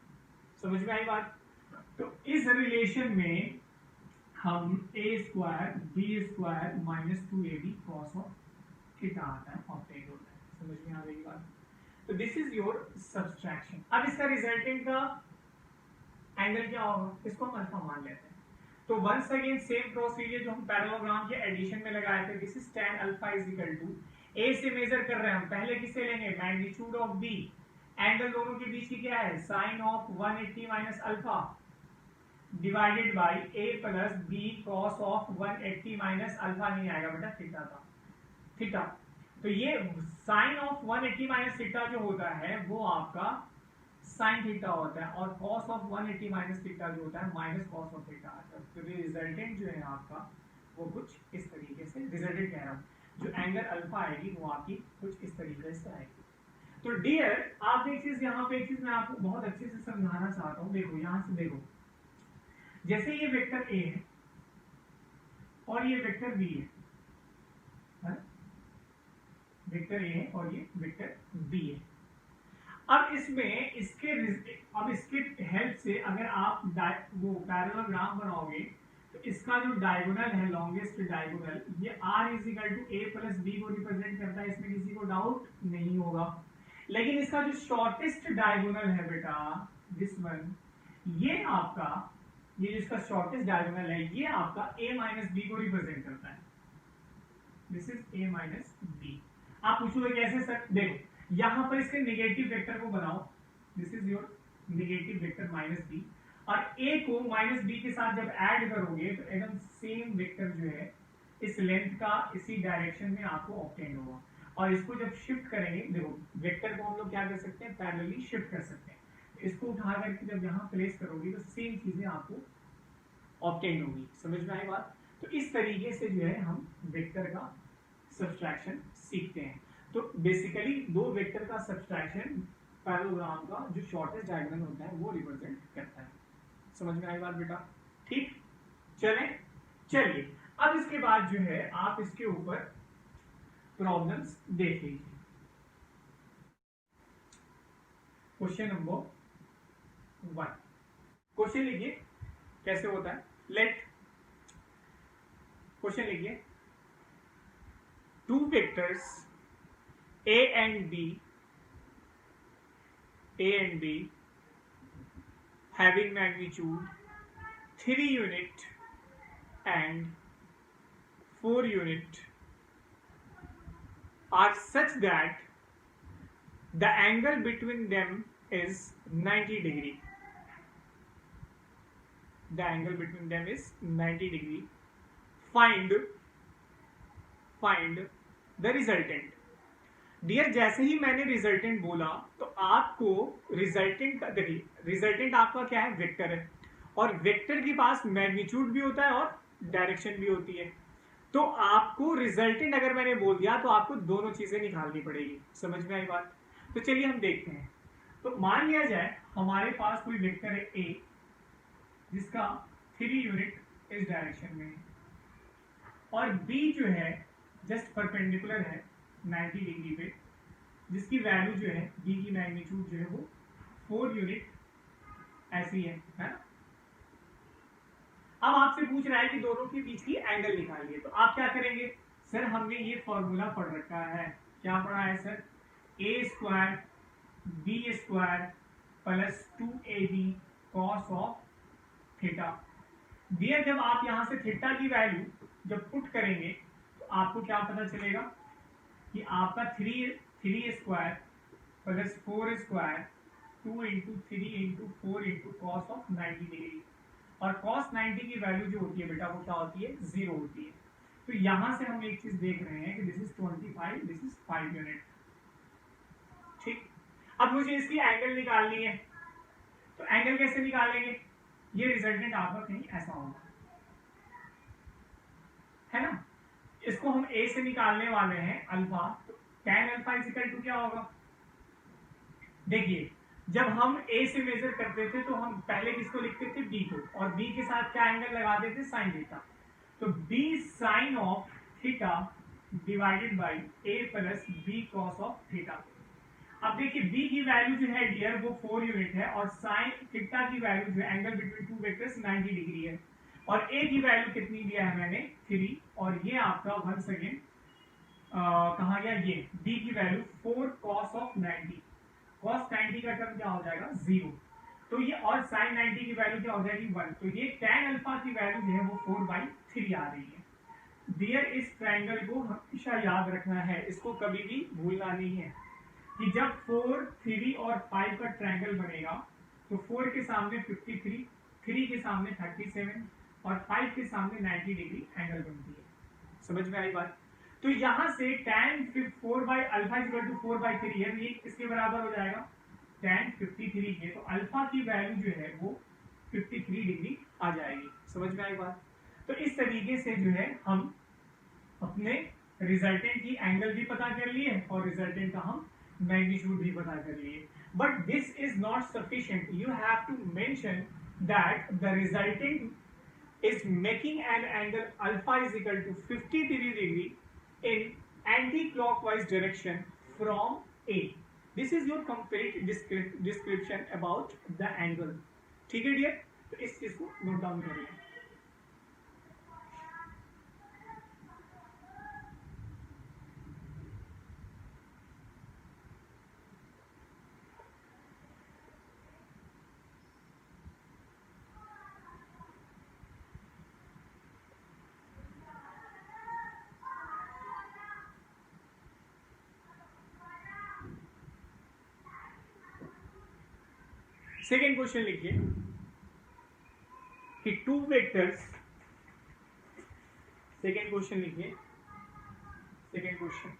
समझ में आई बात? तो इस रिलेशन में हम A square B square minus 2ab cos of theta आता है ऑब्टेन होता है, समझ में आ रही बात? तो दिस इज योर सब्सट्रैक्शन। अब इसका रिजल्टेंट का एंगल क्या होगा, इसको हम अल्फा मान लेते हैं। तो वंस अगेन सेम प्रोसीजर जो हम पैरेललोग्राम के एडिशन में लगाए थे, this is tan alpha is equal to A से मेजर कर रहे हैं हम, पहले किसे लेंगे मैग्नीट्यूड ऑफ बी, एंगल दोनों के बीच की क्या है sine of 180 minus alpha divided by a plus B cos of 180 minus alpha नहीं आएगा बेटा थीटा का, थीटा। तो ये साइन ऑफ 180 माइनस थीटा जो होता है वो आपका साइन थीटा होता है, और कॉस ऑफ 180 माइनस थीटा जो होता है माइनस कॉस ऑफ थीटा आता है। तो रिजल्टेंट जो है आपका वो कुछ इस तरीके से, रिजल्टेंट कह रहा हूँ, जो एंगल अल्फा आएगी वो आपकी कुछ इस तरीके से आएगी। तो डियर आप एक चीज, यहाँ पे एक चीज मैं आपको बहुत अच्छे से समझाना चाहता हूँ। देखो यहाँ से देखो, जैसे ये वेक्टर ए है और ये वेक्टर बी है, वेक्टर ए है और ये वेक्टर बी है। अब इसमें इसके हेल्प से अगर आप वो पैरेललोग्राम बनाओगे तो इसका जो डायगोनल है, लॉन्गेस्ट डायगोनल, ये r is equal to a plus B को रिप्रेजेंट करता है, इसमें किसी को डाउट नहीं होगा। लेकिन इसका जो शॉर्टेस्ट डायगोनल है बेटा, दिस वन, ये आपका, ये जिसका शॉर्टेस्ट डायगोनल है ये आपका a माइनस बी को रिप्रेजेंट करता है। This is a minus B. आप पूछोगे कैसे सर? देखो यहां पर इसके नेगेटिव वेक्टर को बनाओ, this is your negative vector minus B, और a को माइनस बी के साथ जब ऐड करोगे तो एकदम सेम वेक्टर जो है इस लेंथ का इसी डायरेक्शन में आपको ऑब्टेन होगा। और इसको जब शिफ्ट करेंगे, देखो वेक्टर को हम लोग क्या कर सकते हैं, पैरेलली शिफ्ट कर सकते हैं। इसको उठा करके जब यहाँ प्लेस करोगे तो सेम चीजें आपको ऑब्टेन होगी। समझ में आई बात? तो इस तरीके से जो है हम वेक्टर का सब्सट्रैक्शन सीखते हैं। तो बेसिकली दो वेक्टर का सब्सट्रैक्शन पैरेललोग्राम का जो शॉर्टेस्ट डायगोनल होता है वो रिप्रेजेंट करता है। समझ में आई बात बेटा? ठीक, चलिए अब इसके बाद जो है आप इसके ऊपर प्रॉब्लम्स देख लीजिए। क्वेश्चन नंबर 1, क्वेश्चन लिखिए कैसे होता है। लेट क्वेश्चन लिखिए, two vectors a and b having magnitude 3 unit and 4 unit are such that the angle between them is 90 degree. The angle between them is 90 degree. Find the resultant. Dear जैसे ही मैंने रिजल्टेंट बोला तो आपको रिजल्टेंट का, देखिए रिजल्टेंट आपका क्या है, वेक्टर है, और वेक्टर के पास मैग्नीट्यूड भी होता है और डायरेक्शन भी होती है। तो आपको रिजल्टेंट अगर मैंने बोल दिया तो आपको दोनों चीजें निकालनी पड़ेगी। समझ में आई बात? तो चलिए हम देखते हैं। तो मान लिया जाए हमारे पास कोई वेक्टर है ए जिसका 3 यूनिट इस डायरेक्शन में है, और बी जो है जस्ट परपेंडिकुलर है 90 डिग्री पे, जिसकी वैल्यू जो है बी की मैग्नीट्यूड जो है वो 4 यूनिट ऐसी है ना। अब आपसे पूछ रहा है कि दोनों के बीच की एंगल निकालिए, तो आप क्या करेंगे? सर हमने ये फॉर्मूला पढ़ रखा है, क्या पढ़ा है sir? a square B square plus 2ab cos of theta. Dear जब आप यहां से थीटा की वैल्यू जब पुट करेंगे तो आपको क्या पता चलेगा कि आपका 3 square plus 4 square 2 into 3 into 4 into cos of 90 degree, और कॉस 90 की वैल्यू जो होती है बेटा वो क्या होती है? 0 होती है। तो यहां से हम एक चीज देख रहे हैं कि this is 25, this is 5 unit. ठीक, अब मुझे इसकी एंगल निकालनी है, तो एंगल कैसे निकालेंगे? ये रिजल्टेंट आपका कहीं ऐसा होगा, है ना। इसको हम a से निकालने वाले हैं अल्फा, तो tan alpha is equal to क्या होगा? देखिए जब हम a से मेजर करते थे तो हम पहले किसको लिखते थे? b को, और b के साथ क्या एंगल लगाते थे? Sine theta. तो b sine of theta divided by a plus b cos of theta. अब देखिए b की वैल्यू जो है डियर वो 4 यूनिट है, और साइन थीटा की वैल्यू जो angle between two vectors 90 degree है, और a की वैल्यू कितनी दिया है मैंने? 3, और ये आपका वंस अगेन कहा गया, ये b की वैल्यू 4 cos ऑफ 90, cos 90 का टर्म क्या हो जाएगा? 0। तो ये, और sin 90 की वैल्यू क्या हो जाएगी? 1। तो ये tan अल्फा की वैल्यू जो है वो 4/3 आ रही है। डियर इस ट्रायंगल को हमेशा याद रखना है, इसको कभी भी भूलना नहीं है कि जब 4, 3 और 5 का ट्रायंगल बनेगा तो 4 के सामने 53, 3 के सामने 37 और 5 के सामने 90 डिग्री एंगल बनती है। समझ में आई बात? तो यहां से tan 4 by alpha equal to 4/3 है, ये किसके बराबर हो जाएगा? tan 53 के, तो अल्फा की वैल्यू जो है वो 53 डिग्री आ जाएगी। समझ में आई बात? तो इस तरीके से जो है हम अपने रिजल्टेंट की एंगल भी पता कर लिए और रिजल्टेंट का हम मैग्नीट्यूड भी पता कर लिए। But this is not sufficient, you have to mention that the resultant is making an angle alpha is equal to 53 degree in anti-clockwise direction from A. This is your complete description about the angle. ठीक है डियर? तो इस चीज को नोट डाउन कर लें। सेकेंड क्वेश्चन लिखिए कि टू वेक्टर्स, सेकेंड क्वेश्चन लिखिए, सेकेंड क्वेश्चन,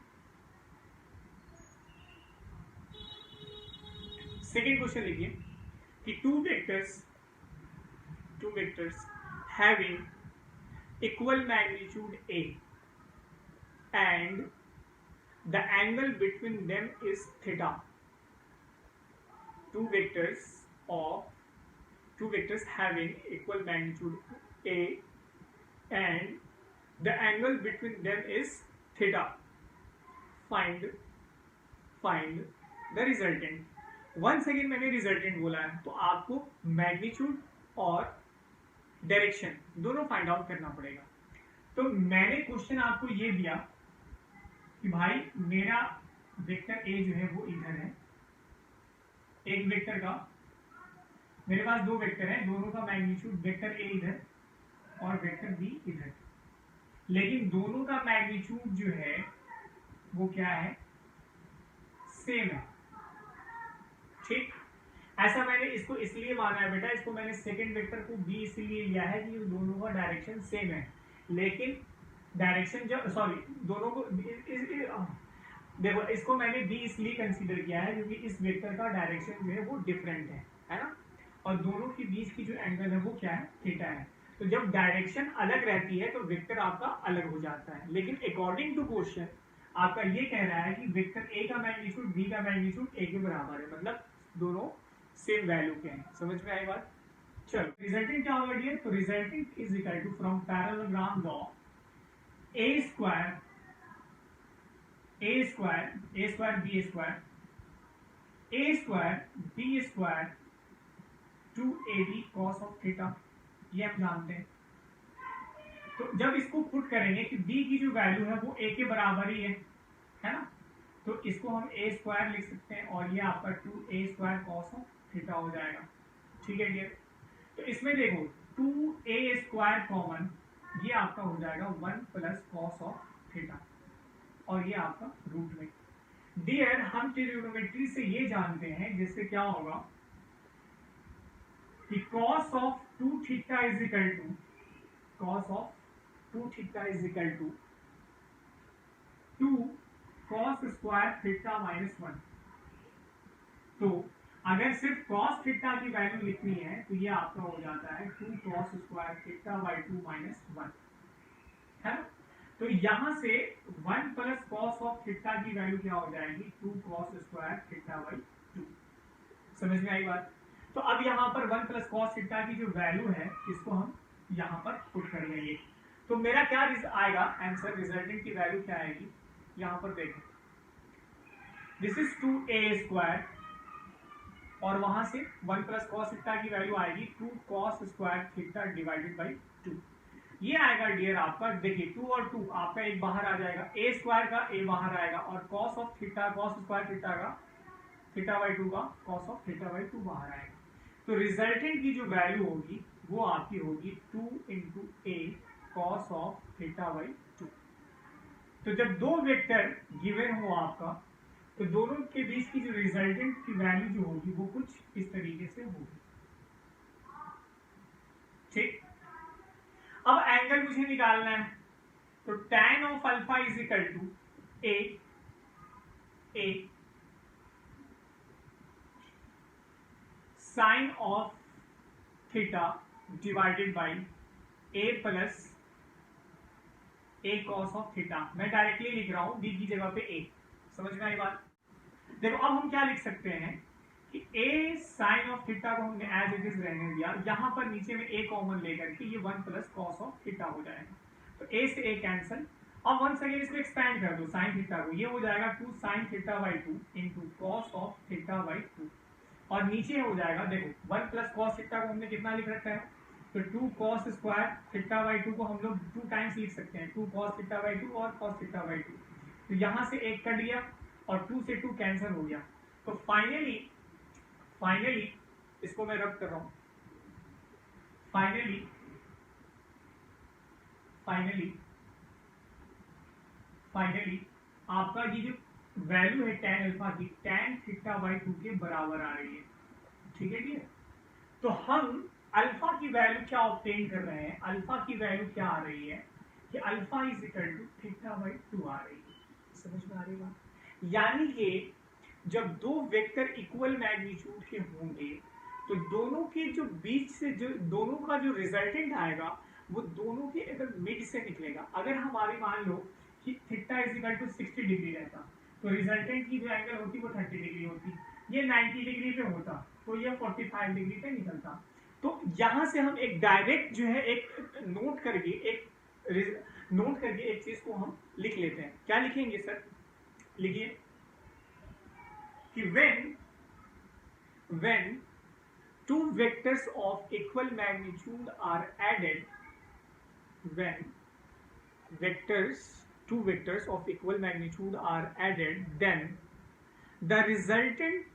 सेकेंड क्वेश्चन लिखिए कि two vectors having equal magnitude A and the angle between them is theta. Two vectors having equal magnitude A and the angle between them is theta. Find the resultant. Once again मैंने रिजल्टेंट बोला है, तो आपको मैग्नीट्यूड और डायरेक्शन दोनों फाइंड आउट करना पड़ेगा। तो मैंने क्वेश्चन आपको ये दिया कि भाई मेरा वेक्टर ए जो है वो इधर है, एक वेक्टर का, मेरे पास दो वेक्टर हैं, दोनों का मैग्नीट्यूड वेक्टर ए इधर और वेक्टर बी इधर, लेकिन दोनों का मैग्नीट्यूड जो है वो क्या है, सेम है। ठीक, ऐसा मैंने इसको इसलिए माना है बेटा, इसको मैंने सेकंड वेक्टर को बी इसलिए लिया है कि दोनों का डायरेक्शन सेम है, लेकिन डायरेक्शन जो दोनों को देखो, इसको मैंने बी इसलिए कंसीडर किया है क्योंकि इस वेक्टर का डायरेक्शन जो है वो डिफरेंट है ना, और दोनों के बीच की जो एंगल है वो क्या है, थीटा है। तो जब डायरेक्शन अलग रहती है तो वेक्टर आपका अलग हो जाता है, लेकिन अकॉर्डिंग टू क्वेश्चन आपका ये कह रहा है कि वेक्टर ए का मैग्नीट्यूड बी का मैग्नीट्यूड ए के बराबर है, मतलब दोनों सेम वैल्यू के हैं। समझ में आई बात? चलो रिजल्टेंट क्या होगा डियर? तो resultant is equal to from parallelogram law A square B square 2ab cos of theta, ये हम जानते हैं। तो जब इसको पुट करेंगे कि b की जो वैल्यू है वो a के बराबर ही है ना, तो इसको हम a स्क्वायर लिख सकते हैं और ये आपका 2a square cos of theta हो जाएगा। ठीक है डियर? तो इसमें देखो 2a स्क्वायर कॉमन, ये आपका हो जाएगा 1 प्लस cos ऑफ थीटा और ये आपका रूट में। डियर हम ट्रिग्नोमेट्री से ये जानते हैं, जिससे क्या होगा कि cos of 2 theta is equal to cos of 2 theta is equal to 2 cos square theta minus 1। तो अगर सिर्फ cos थीटा की वैल्यू लिखनी है तो ये आपका हो जाता है 2 cos square theta by 2 minus 1, है ना। तो यहां से 1 प्लस cos ऑफ थीटा की वैल्यू क्या हो जाएगी, 2 cos स्क्वायर थीटा बाई 2। समझ में आई बात? तो अब यहाँ पर 1 प्लस cos थीटा की जो वैल्यू है इसको हम यहाँ पर पुट कर लेंगे, तो मेरा क्या आएगा आंसर, रिजल्टेंट की वैल्यू क्या आएगी, यहाँ पर देखें, दिस इज 2a स्क्वायर और वहां से 1 प्लस cos थीटा की वैल्यू आएगी 2 cos square theta divided by 2। ये आएगा डियर आपका, देखिए 2 और 2 आपका एक बाहर आ जाएगा, a स्क्वायर का a बाहर आएगा और cos of theta cos square theta का थीटा बाई 2 का cos ऑफ थीटा बाई 2 बाहर आएगा। तो रिजल्टेंट की जो वैल्यू होगी वो आपकी होगी 2 into a cos of theta by 2। तो जब दो वेक्टर गिवन हो आपका, तो दोनों के बीच की जो रिजल्टेंट की वैल्यू जो होगी वो कुछ इस तरीके से होगी। ठीक, अब एंगल मुझे निकालना है, तो tan of alpha is equal to a sine of theta divided by A plus A cos of theta. मैं डायरेक्टली लिख रहा हूं डी की जगह पे ए। समझ में आई बात? देखो अब हम क्या लिख सकते हैं कि a साइन ऑफ थीटा को हमने एज इट इज रहने दिया, यहां पर नीचे में a कॉमन लेकर के ये 1 प्लस कॉस ऑफ थीटा हो जाएगा। तो a से a कैंसिल। अब वंस अगेन इसको एक्सपेंड कर दो साइन थीटा को, ये हो जाएगा 2 sine theta by 2 into cos of theta by 2। और नीचे हो जाएगा, देखो 1 प्लस कॉस थीटा को हमने कितना लिख रखा है, तो 2 कॉस स्क्वायर थीटा बाई 2 को हम लोग 2 टाइम्स लिख सकते हैं, 2 कॉस थीटा बाई 2 और कॉस थीटा बाई 2। तो यहां से 1 कट गया और 2 से 2 कैंसिल हो गया। तो फाइनली इसको मैं रब कर रहा हूं, फाइनली आपका ये जो वैल्यू है tan अल्फा की, tan थीटा बाई 2 के बराबर आ रही है। ठीक है क्लियर? तो हम अल्फा की वैल्यू क्या ऑब्टेन कर रहे हैं, अल्फा की वैल्यू क्या आ रही है कि alpha is equal to theta by 2 आ रही है। समझ में आ रही बात? यानी कि जब दो वेक्टर इक्वल मैग्नीट्यूड के होंगे तो दोनों के जो बीच से जो दोनों का जो रिजल्टेंट आएगा वो दोनों के अगर मिड से निकलेगा। अगर हमारी मान लो कि theta is equal to 60 degree रहता तो रिजल्टेंट की जो एंगल होती वो 30 डिग्री होती, ये 90 डिग्री पे होता तो ये 45 डिग्री पे निकलता। तो यहां से हम एक डायरेक्ट जो है एक नोट करके एक चीज को हम लिख लेते हैं। क्या लिखेंगे सर? लिखिए कि when two vectors of equal magnitude are added, when two vectors of equal magnitude are added, then the resultant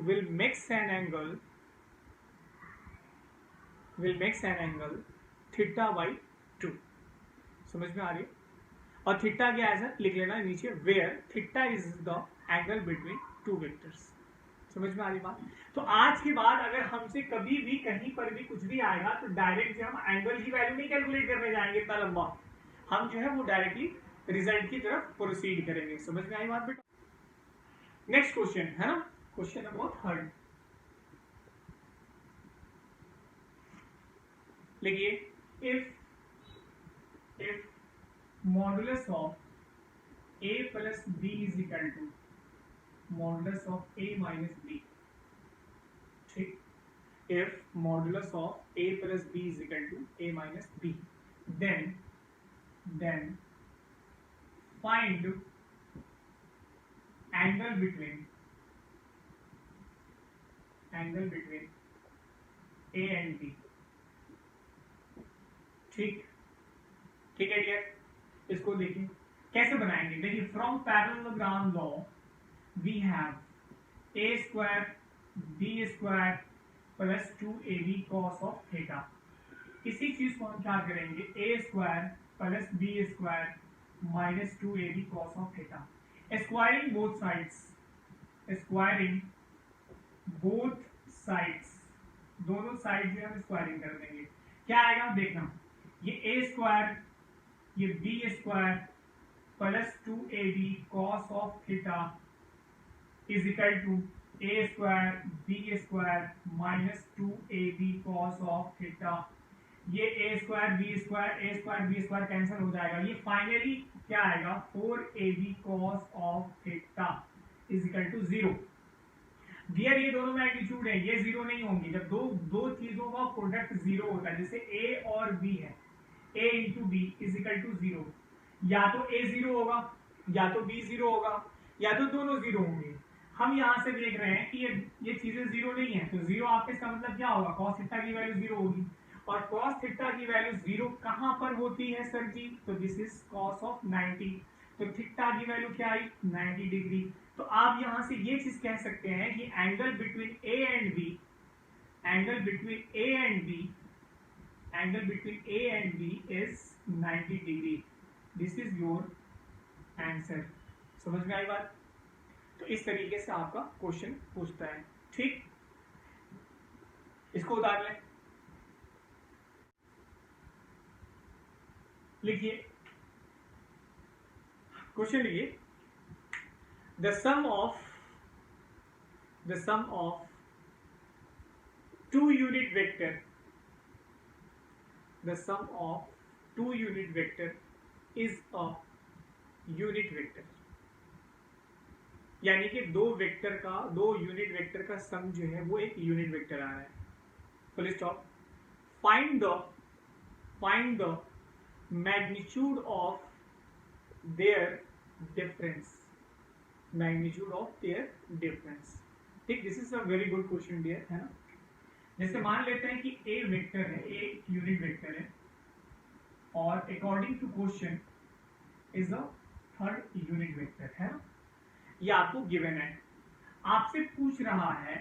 will makes an angle theta by 2। समझ में आ रही है? और थीटा क्या ऐसा लिख लेना नीचे, where theta is the angle between two vectors. समझ में आ रही बात? तो आज के बाद अगर हमसे कभी भी कहीं पर भी कुछ भी आएगा तो डायरेक्ट जो हम एंगल की वैल्यू नहीं कैलकुलेट करने जाएंगे इतना लंबा, हम जो है वो डायरेक्टली रिजल्ट की तरफ प्रोसीड करेंगे। समझ में आई बात बेटा? नेक्स्ट क्वेश्चन है ना, क्वेश्चन नंबर 3 लिखिए, if modulus of a plus b is equal to modulus of a minus b, ठीक, if modulus of a plus b is equal to a minus b, then find angle between a and b। ठीक है डियर, इसको देखिए कैसे बनाएंगे। देखिए from parallelogram law we have a square b square plus 2ab cos of theta. इसी चीज को हम क्या करेंगे, a square plus b square minus 2ab cos of theta. Squaring both sides, दोनों साइड जो हम स्क्वायरिंग कर देंगे। क्या आएगा देखना, ये a स्क्वायर ये b square plus 2ab cos of theta is equal to a square b square minus 2ab cos of theta. ये a square b square cancel हो जाएगा। ये फाइनली क्या आएगा, 4ab cos of theta is equal to 0। Dear ये दोनों मैग्नीट्यूड है, ये 0 नहीं होंगे। जब दो चीजों का प्रोडक्ट 0 होता है, जैसे a और b है, a into B is equal to 0, या तो a 0 होगा या तो b 0 होगा या तो दोनों 0 होंगे। हम यहां से देख रहे हैं कि ये चीजें 0 नहीं है, तो 0 आपके इसका मतलब क्या होगा, cos थीटा की वैल्यू 0 होगी। और cos थीटा की वैल्यू 0 कहां पर होती है सर जी, तो दिस इज cos ऑफ 90। तो थीटा की वैल्यू क्या आई, 90 डिग्री। तो आप यहां से ये चीज कह सकते हैं कि angle between a and b is 90 degree. This is your answer. समझ में आई बात? तो इस तरीके से आपका क्वेश्चन पूछता है। ठीक, इसको उतार लें, लिखिए क्वेश्चन, लिखिए the sum of the sum of two unit vector, the sum of two unit vector is a unit vector, यानी कि दो यूनिट वेक्टर का सम जो है वो एक यूनिट वेक्टर आ रहा है। Full stop. Find the magnitude of their difference, magnitude of their difference. ठीक, this is a very good question dear, है ना। जैसे मान लेते हैं कि ए वेक्टर है, ए एक यूनिट वेक्टर है, और according to question is a third unit vector, है ना। ये आपको गिवन है, आपसे पूछ रहा है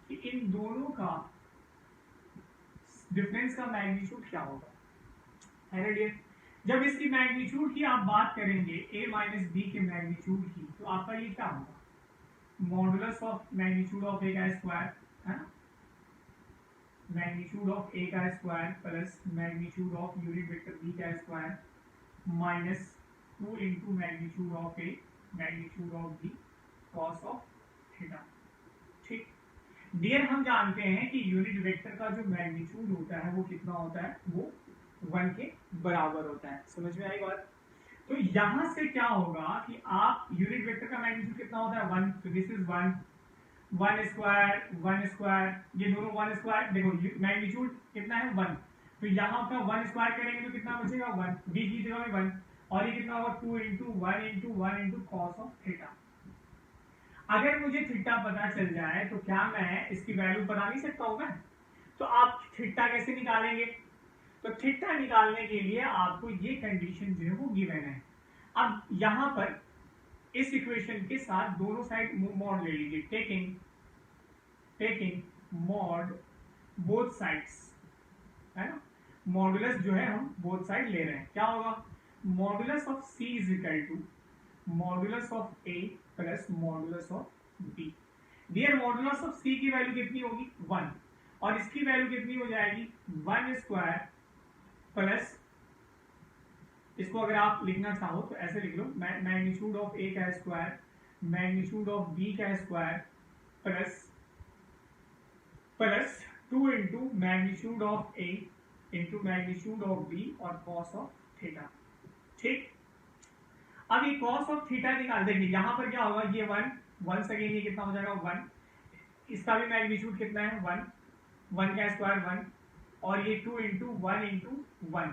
कि इन दोनों का डिफरेंस का मैग्नीट्यूड क्या होगा, है ना डियर। जब इसकी मैग्नीट्यूड की आप बात करेंगे a माइनस बी के मैग्नीट्यूड की, तो आपका ये क्या होगा, modulus of magnitude of a का स्क्वायर, है ना, मैग्नीट्यूड ऑफ a का square plus magnitude of unit vector b का square minus 2 into magnitude of a magnitude of b cos of theta. ठीक डियर, हम जानते हैं कि यूनिट वेक्टर का जो मैग्नीट्यूड होता है वो कितना होता है, वो 1 के बराबर होता है। समझ में आई बात। तो यहां से क्या होगा कि आप यूनिट वेक्टर का मैग्नीट्यूड कितना होता है 1, तो दिस इज 1 स्क्वायर, ये दोनों 1 स्क्वायर, देखो मैग्नीट्यूड कितना है 1, तो यहाँ का 1 स्क्वायर करेंगे तो कितना बचेगा 1, b की जगह में 1, और ये कितना होगा 2 into 1 into 1 into cos of theta. अगर मुझे थीटा पता चल जाए तो क्या मैं इसकी वैल्यू बना नहीं सकता हूं मैं, तो आप थीटा कैसे निकालेंगे, तो थीटा निकालने के लिए आपको ये कंडीशन जो है वो गिवन है। अब यहां पर इस इक्वेशन के साथ दोनों साइड मॉड ले लीजिए, टेकिंग मॉड बोथ साइड्स, है ना, मॉडुलस जो है हम बोथ साइड ले रहे हैं, क्या होगा, modulus of C is equal to modulus of A plus modulus of B. Dear, modulus of C की वैल्यू कितनी होगी 1, और इसकी वैल्यू कितनी हो जाएगी 1 स्क्वायर प्लस, इसको अगर आप लिखना चाहो तो ऐसे लिख लो, मैग्नीट्यूड ऑफ ए का स्क्वायर मैग्नीट्यूड ऑफ बी का square plus 2 into magnitude of A into magnitude of B और कॉस ऑफ थीटा। ठीक, अब ये कॉस ऑफ थीटा निकाल देंगे, यहां पर क्या होगा, ये 1 सेकेंड, ये कितना हो जाएगा 1, इसका भी मैग्नीट्यूड कितना है 1 का स्क्वायर 1, और ये 2 into 1 into 1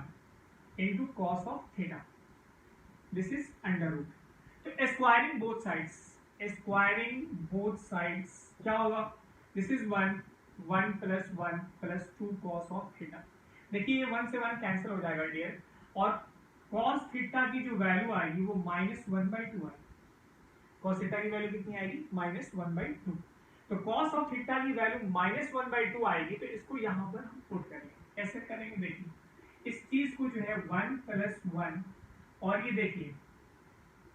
into cos of theta, this is under root. तो स्क्वायरिंग बोथ साइड्स क्या होगा, this is 1 plus 2 cos of theta. देखिए ये 1 से 1 कैंसिल हो जाएगा डियर, और कॉस थीटा की जो वैल्यू आएगी वो -1/2 आएगी, कॉस थीटा की वैल्यू कितनी आएगी -1/2। तो कॉस ऑफ थीटा की वैल्यू -1/2 आएगी, तो इसको यहां पर हम पुट करेंगे, कैसे करेंगे देखिए, इस चीज को जो है 1 प्लस 1, और ये देखिए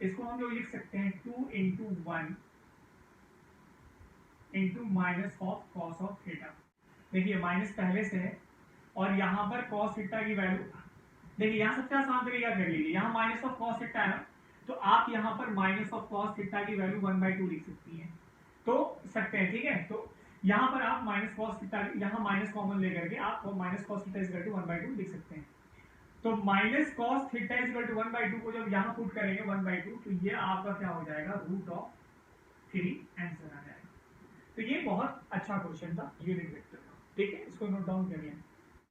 इसको हम लोग लिख सकते हैं 2 into 1 into minus of cos of theta. देखिए माइनस पहले से है, और यहाँ पर कॉस थीटा की वैल्यू, देखिए यहाँ सबसे आसान तरीका कर लीजिए, यहाँ माइनस ऑफ कॉस थीटा है ना, तो आप यहाँ पर माइनस ऑफ कॉस थीटा की वैल्यू 1/2 लिख सकती है, तो सकते हैं, ठीक है। तो यहाँ पर आप माइनस कॉस थीटा, यहाँ माइनस कॉमन लेकर के आप माइनस कॉस थीटा इज 1/2 लिख सकते हैं। तो माइनस कॉस थीटा इज 1/2 को जब यहाँ पुट करेंगे 1/2, तो ये आपका क्या हो जाएगा √3 आंसर आ जाएगा। तो ये बहुत अच्छा क्वेश्चन था यूनिट वेक्टर का, ठीक है, इसको नोट डाउन कर लें।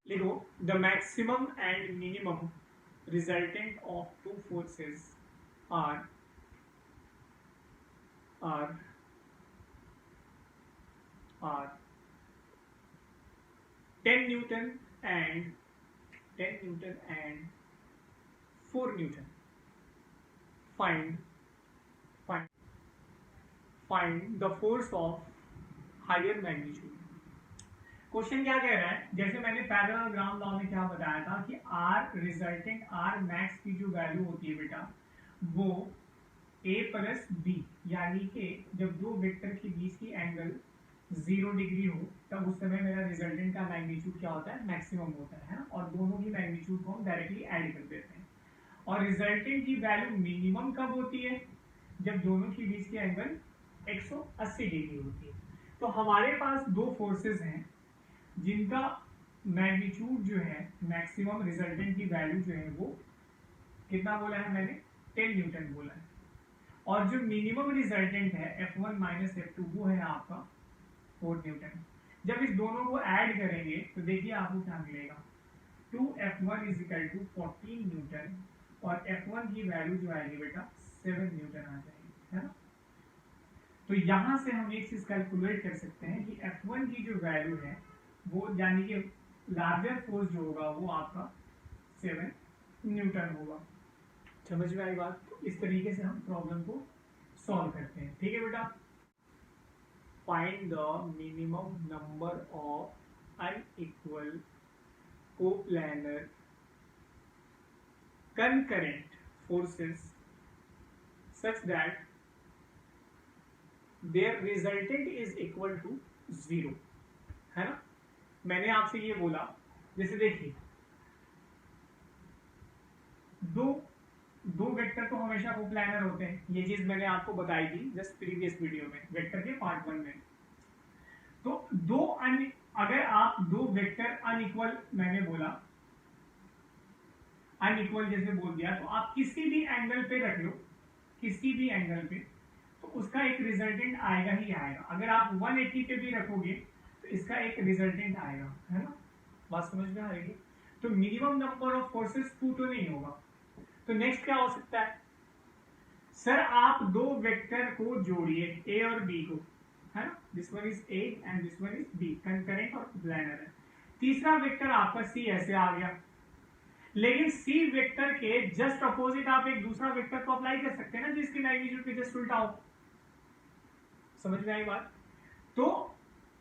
लिखो, the maximum and minimum resultant of two forces are 10 Newton and 4 Newton. Find the force of higher magnitude. Question क्या कह रहा है, जैसे मैंने पैरेललोग्राम लॉ में क्या बताया था कि आर रिजल्टेंट आर मैक्स की जो वैल्यू होती है बेटा, वो a प्लस बी, यानी कि जब दो वेक्टर के बीच की एंगल 0 डिग्री हो तब उस समय मेरा रिजल्टेंट का मैग्नीट्यूड क्या होता है, मैक्सिमम होता है ना, और दोनों की मैग्नीट्यूड को हम डायरेक्टली ऐड कर देते हैं। और रिजल्टेंट की वैल्यू मिनिमम कब होती है, जब दोनों के बीच की एंगल 180 डिग्री होती है। तो हमारे पास दो फोर्सेस हैं जिनका मैग्नीट्यूड जो है, मैक्सिमम रिजल्टेंट की वैल्यू जो है वो कितना बोला है मैंने, 10 न्यूटन बोला है, और जो मिनिमम रिजल्टेंट है F1 माइनस F2 वो है आपका 4 न्यूटन। जब इस दोनों को ऐड करेंगे तो देखिए आपको क्या मिलेगा, 2F1 is equal to 14 Newton और F1 की वैल्यू जो आएगी बेटा 7 न्यूटन आ जाएगी, है ना। तो यहां से हम एक चीज कैलकुलेट कर सकते हैं कि F1 की जो वैल्यू है वो, यानी कि लार्जर फोर्स जो होगा वो आपका 7 न्यूटन होगा। समझ में आई बात। तो इस तरीके से हम प्रॉब्लम को सॉल्व करते हैं, ठीक है बेटा। Find the minimum number of unequal coplanar concurrent forces such that their resultant is equal to 0, है ना। मैंने आपसे ये बोला, जैसे देखिए दो वेक्टर तो हमेशा कोप्लानर होते हैं, ये चीज मैंने आपको बताई थी जस्ट प्रीवियस वीडियो में, वेक्टर के पार्ट 1 में। तो अगर आप दो वेक्टर अनइक्वल, मैंने बोला अनइक्वल जैसे बोल दिया, तो आप किसी भी एंगल पे रख लो, किसी भी एंगल पे, तो उसका एक रिजल्टेंट आएगा ही आएगा। अगर आप 180 पे भी रखोगे तो इसका एक रिजल्टेंट आएगा, है ना। बात समझ में आ रही है। तो मिनिमम नंबर ऑफ फोर्सेस 2 तो नहीं होगा। तो नेक्स्ट क्या हो सकता है, सर आप दो वेक्टर को जोड़िए ए और बी को, है ना, this one is A and this one is B, concurrent और प्लानर है। तीसरा वेक्टर आपका सी ऐसे आ गया, लेकिन सी वेक्टर के जस्ट अपोजिट आप एक दूसरा वेक्टर को अप्लाई कर सकते हैं ना, जिसकी मैग्नीट्यूड के जस्ट उल्टा हो। समझ में आई बात। तो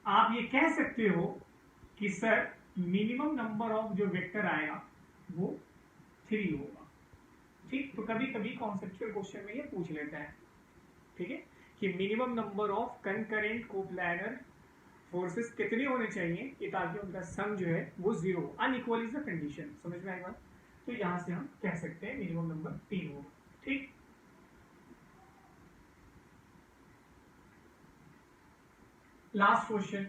आप ये कह सकते हो कि सर मिनिमम नंबर ऑफ जो वेक्टर आएगा वो 3 होगा, ठीक। तो कभी कभी कॉन्सेप्चुअल क्वेश्चन में ये पूछ लेता है, ठीक है, कि minimum number of concurrent coplanar forces कितने होने चाहिए कि ताकि उनका सम जो है वो 0, अनइक्वल इज द कंडीशन। समझ में आएगा। तो यहां से हम कह सकते हैं मिनिमम नंबर 3 होगा, ठीक। लास्ट क्वेश्चन,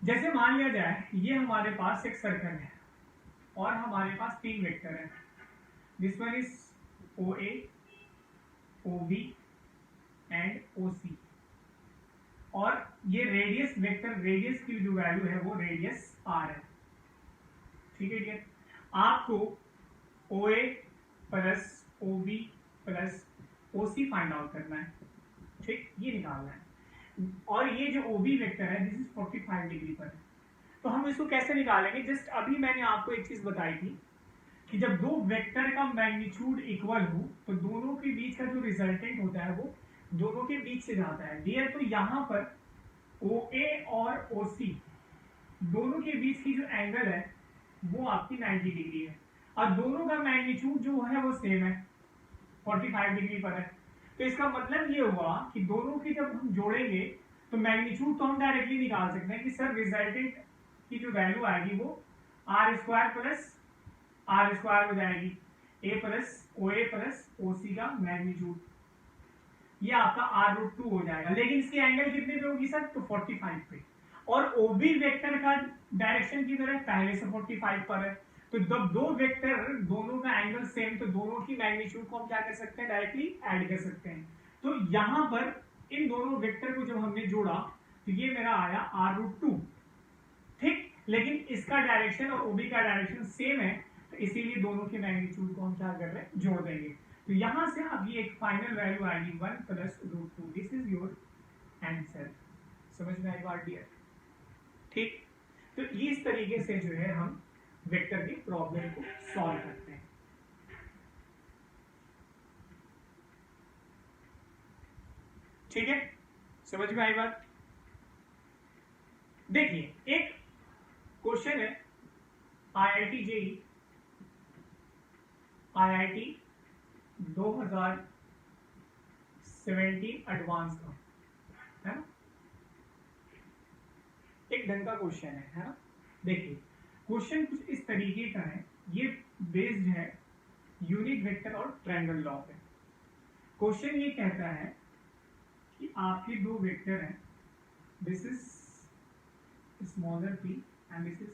जैसे मान लिया जाए ये हमारे पास एक सर्कल है और हमारे पास 3 वेक्टर है, this one is OA, OB and OC, और ये रेडियस वेक्टर, रेडियस की जो वैल्यू है वो रेडियस r है, ठीक है। आपको OA plus OB plus OC find out करना है, ठीक, ये निकालना है। और ये जो OB वेक्टर है दिस इज 45 डिग्री पर है। तो हम इसको कैसे निकालेंगे, जस्ट अभी मैंने आपको एक चीज बताई थी कि जब दो वेक्टर का मैग्नीट्यूड इक्वल हो तो दोनों के बीच का जो रिजल्टेंट होता है वो दोनों के बीच से जाता है, डियर। तो यहाँ पर OA और OC दोनों के बीच की जो एंगल है वो आपकी 90 डिग्री है, और दोनों का मैग्नीट्यूड जो है वो सेम है, 45 डिग्री पर है। तो इसका मतलब ये हुआ कि दोनों की जब हम जोड़ेंगे तो मैग्नीट्यूड तो हम डायरेक्टली निकाल सकते हैं कि सर रिजल्टेंट की जो वैल्यू आएगी वो r² प्लस r² हो जाएगी, a plus OA plus OC का मैग्नीट्यूड, ये आपका r√2 हो जाएगा। लेकिन इसकी एंगल कितने पे होगी सर, तो 45 पे, और OB वेक्टर का डायरेक्शन की तरह पहले से 45 पर है। तो जब दो वेक्टर दोनों का एंगल सेम, तो दोनों की मैग्नीट्यूड को हम क्या कर सकते हैं, डायरेक्टली ऐड कर सकते हैं। तो यहां पर इन दोनों वेक्टर को जब हमने जोड़ा तो ये मेरा आया r√2, ठीक। लेकिन इसका डायरेक्शन और OB का डायरेक्शन सेम है, तो इसीलिए दोनों के मैग्नीट्यूड को हम क्या कर रहे हैं, जोड़ देंगे। तो यहां से अब ये एक फाइनल वैल्यू आएगी 1 plus √2, this is your answer. समझ में आई बात डियर, ठीक। तो इस तरीके से जो है हम वेक्टर की प्रॉब्लम को सॉल्व करते हैं। ठीक है, समझ में आई बात। देखिए एक क्वेश्चन है IIT JEE 2017 एडवांस का, है ना, एक ढंग का क्वेश्चन है ना। देखिए क्वेश्चन कुछ इस तरीके का है, ये बेस्ड है यूनिट वेक्टर और ट्रायंगल लॉ पे। क्वेश्चन ये कहता है कि आपके दो वेक्टर हैं, this is smaller p and this is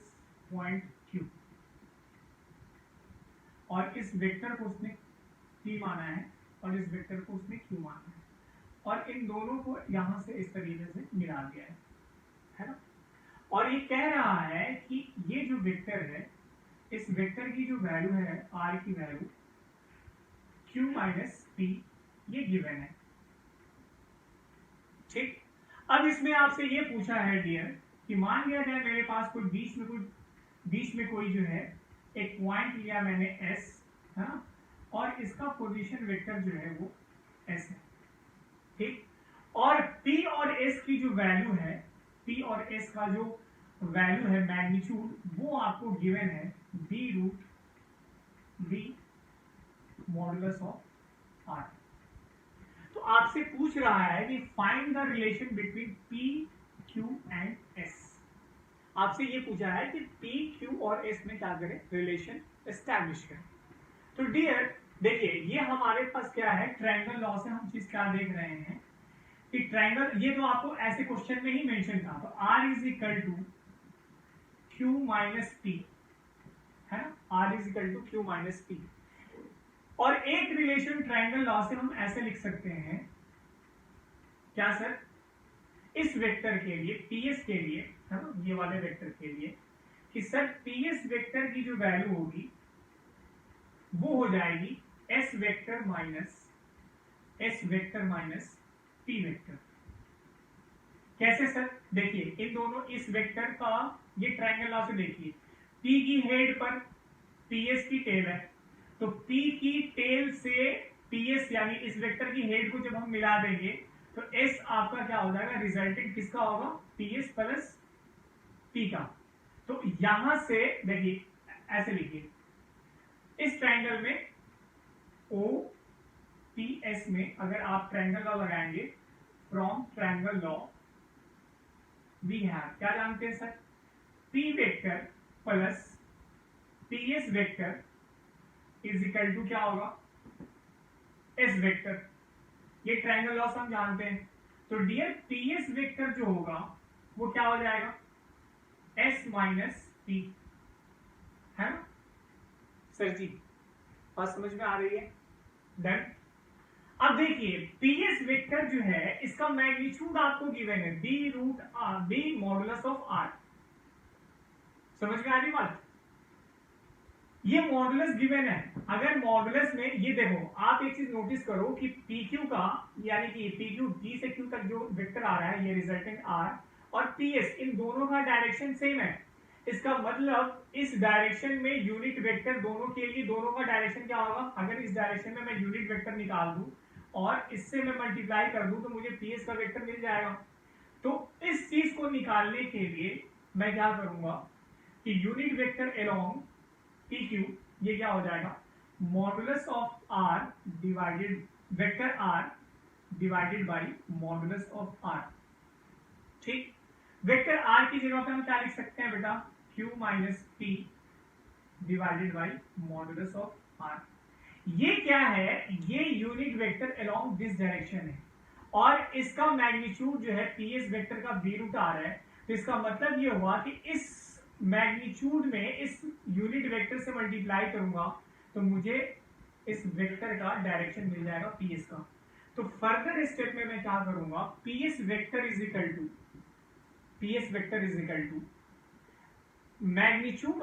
point q, और इस वेक्टर को उसने p माना है और इस वेक्टर को उसने q माना है, और इन दोनों को यहां से इस तरीके से मिला दिया है ना। और ये कह रहा है कि ये जो वेक्टर है, इस वेक्टर की जो वैल्यू है r की वैल्यू q माइनस p, ये गिवन है। ठीक, अब इसमें आपसे ये पूछा है डियर कि मान लिया जाए मेरे पास कोई बीच में कोई जो है एक पॉइंट लिया मैंने s, है ना, और इसका पोजीशन वेक्टर जो है वो s है। ठीक, और p और s की जो वैल्यू है, p और s का जो वैल्यू है मैग्नीट्यूड, वो आपको गिवन है b मॉडुलस ऑफ r। तो आपसे पूछ रहा है कि find the relation between p, q and s। आपसे ये पूछा है कि p, q और s में क्या करें, रिलेशन एस्टैब्लिश करें। तो डियर देखिए, ये हमारे पास क्या है, ट्रायंगल लॉ से हम चीज क्या देख रहे हैं कि ट्रायंगल, ये तो आपको ऐसे क्वेश्चन में ही मेंशन था, तो r is equal to q minus p, है ना, r is equal to q minus p। और एक रिलेशन ट्रायंगल लॉ से हम ऐसे लिख सकते हैं, क्या सर, इस वेक्टर के लिए ps के लिए, है ना, ये वाले वेक्टर के लिए, कि सर ps वेक्टर की जो वैल्यू होगी वो हो जाएगी s vector minus p vector. कैसे सर, देखिए इन दोनों, इस वेक्टर का ये ट्रायंगल लॉ से देखिए, p की हेड पर ps की टेल है, तो p की टेल से ps यानी इस वेक्टर की हेड को जब हम मिला देंगे तो s आपका क्या हो जाएगा, रिजल्टेंट किसका होगा, ps प्लस p का। तो यहां से देखिए ऐसे लिखिए, इस ट्रायंगल में OPS में अगर आप ट्रायंगल लॉ लगाएंगे, from triangle law we have, क्या जानते हैं sir, p vector plus ps vector is equal to क्या होगा, s वेक्टर। ये ट्रायंगल लॉ हम जानते हैं। तो डियर ps वेक्टर जो होगा वो क्या हो जाएगा, s माइनस p, है ना सर जी, बात समझ में आ रही है, डन। अब देखिए ps वेक्टर जो है इसका मैग्नीट्यूड आपको गिवन है b मॉडुलस ऑफ r। समझ में आ रही बात, ये मॉडुलस गिवन है। अगर मॉडुलस में ये देखो, आप एक चीज नोटिस करो कि pq का, यानी कि pq d से q तक जो वेक्टर आ रहा है, ये रिजल्टेंट r, और ps, इन दोनों का डायरेक्शन सेम है। इसका मतलब इस डायरेक्शन में यूनिट वेक्टर दोनों के लिए, दोनों का डायरेक्शन क्या होगा, अगर इस डायरेक्शन में मैं यूनिट वेक्टर निकाल दूं और इससे मैं मल्टीप्लाई कर दूं तो मुझे ps का वेक्टर मिल जाएगा। तो इस चीज को निकालने के लिए मैं क्या करूंगा कि यूनिट वेक्टर अलोंग pq, ये क्या हो जाएगा, modulus of r divided, vector r divided by modulus of r। ठीक, वेक्टर r की जगह पे हम क्या लिख सकते हैं बेटा, q minus p divided by modulus of r। ये क्या है, ये unit vector along this direction है, और इसका मैग्नीट्यूड जो है ps वेक्टर का b रूट r है। तो इसका मतलब ये हुआ कि इस मैग्नीट्यूड में इस यूनिट वेक्टर से मल्टीप्लाई करूंगा तो मुझे इस वेक्टर का डायरेक्शन मिल जाएगा ps का। तो फर्दर स्टेप में मैं क्या करूंगा, ps vector is equal to magnitude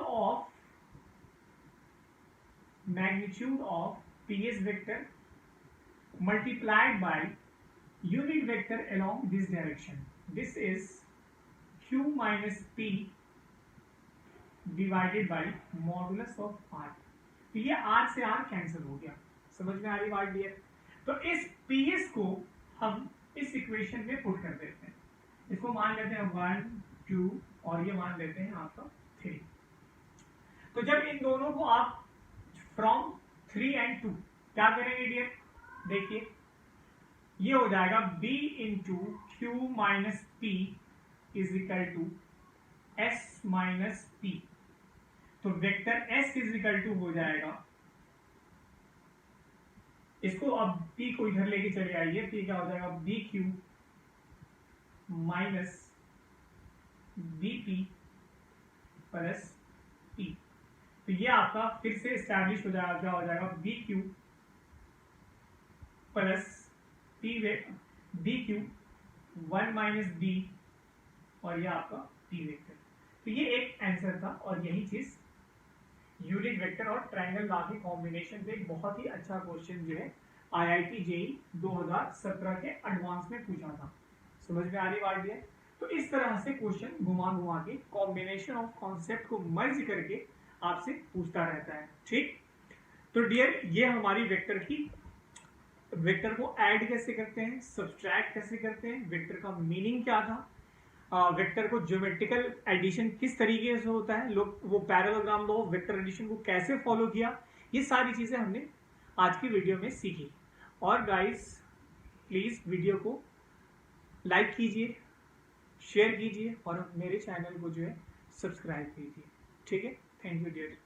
of ps vector multiplied by unit vector along this direction. This is q minus p divided by modulus of r। तो ये r से r कैंसिल हो गया, समझ में आ रही बात डियर। तो इस ps को हम इस इक्वेशन में पुट कर देते हैं, इसको मान लेते हैं 1 2 और ये मान लेते हैं आपका 3। तो जब इन दोनों को आप फ्रॉम 3 and 2 क्या करेंगे डियर, देखिए ये हो जाएगा b into Q minus P is equal to s minus P. तो vector s is equal to हो जाएगा, इसको अब p को इधर लेके चले आइए, p क्या हो जाएगा, b Q minus bp plus p। तो ये आपका फिर से एस्टैब्लिश हो जाएगा, क्या हो जाएगा, bq plus bq 1 minus b और ये आपका p वेक्टर। तो ये एक आंसर था और यही चीज यूनिट वेक्टर और ट्रायंगल लॉ के कॉम्बिनेशन से एक बहुत ही अच्छा क्वेश्चन जो है IIT JEE 2017 के एडवांस में पूछा था। समझ में आ रही बात है? तो इस तरह से क्वेश्चन घुमा घुमा के कॉम्बिनेशन ऑफ कॉन्सेप्ट को मर्ज करके आपसे पूछता रहता है। ठीक, तो डियर ये हमारी वेक्टर की, वेक्टर को ऐड कैसे करते हैं, सब्सट्रैक्ट कैसे करते हैं, वेक्टर का मीनिंग क्या था, वेक्टर को ज्योमेट्रिकल एडिशन किस तरीके से होता है, लोग वो पैरेललोग्राम लॉ वेक्टर एडिशन को कैसे फॉलो किया, ये सारी चीजें हमने आज की वीडियो में सीखी। और गाइस प्लीज वीडियो को लाइक कीजिए, शेयर कीजिए और मेरे चैनल को जो है सब्सक्राइब कीजिए। ठीक है, थैंक यू डियर।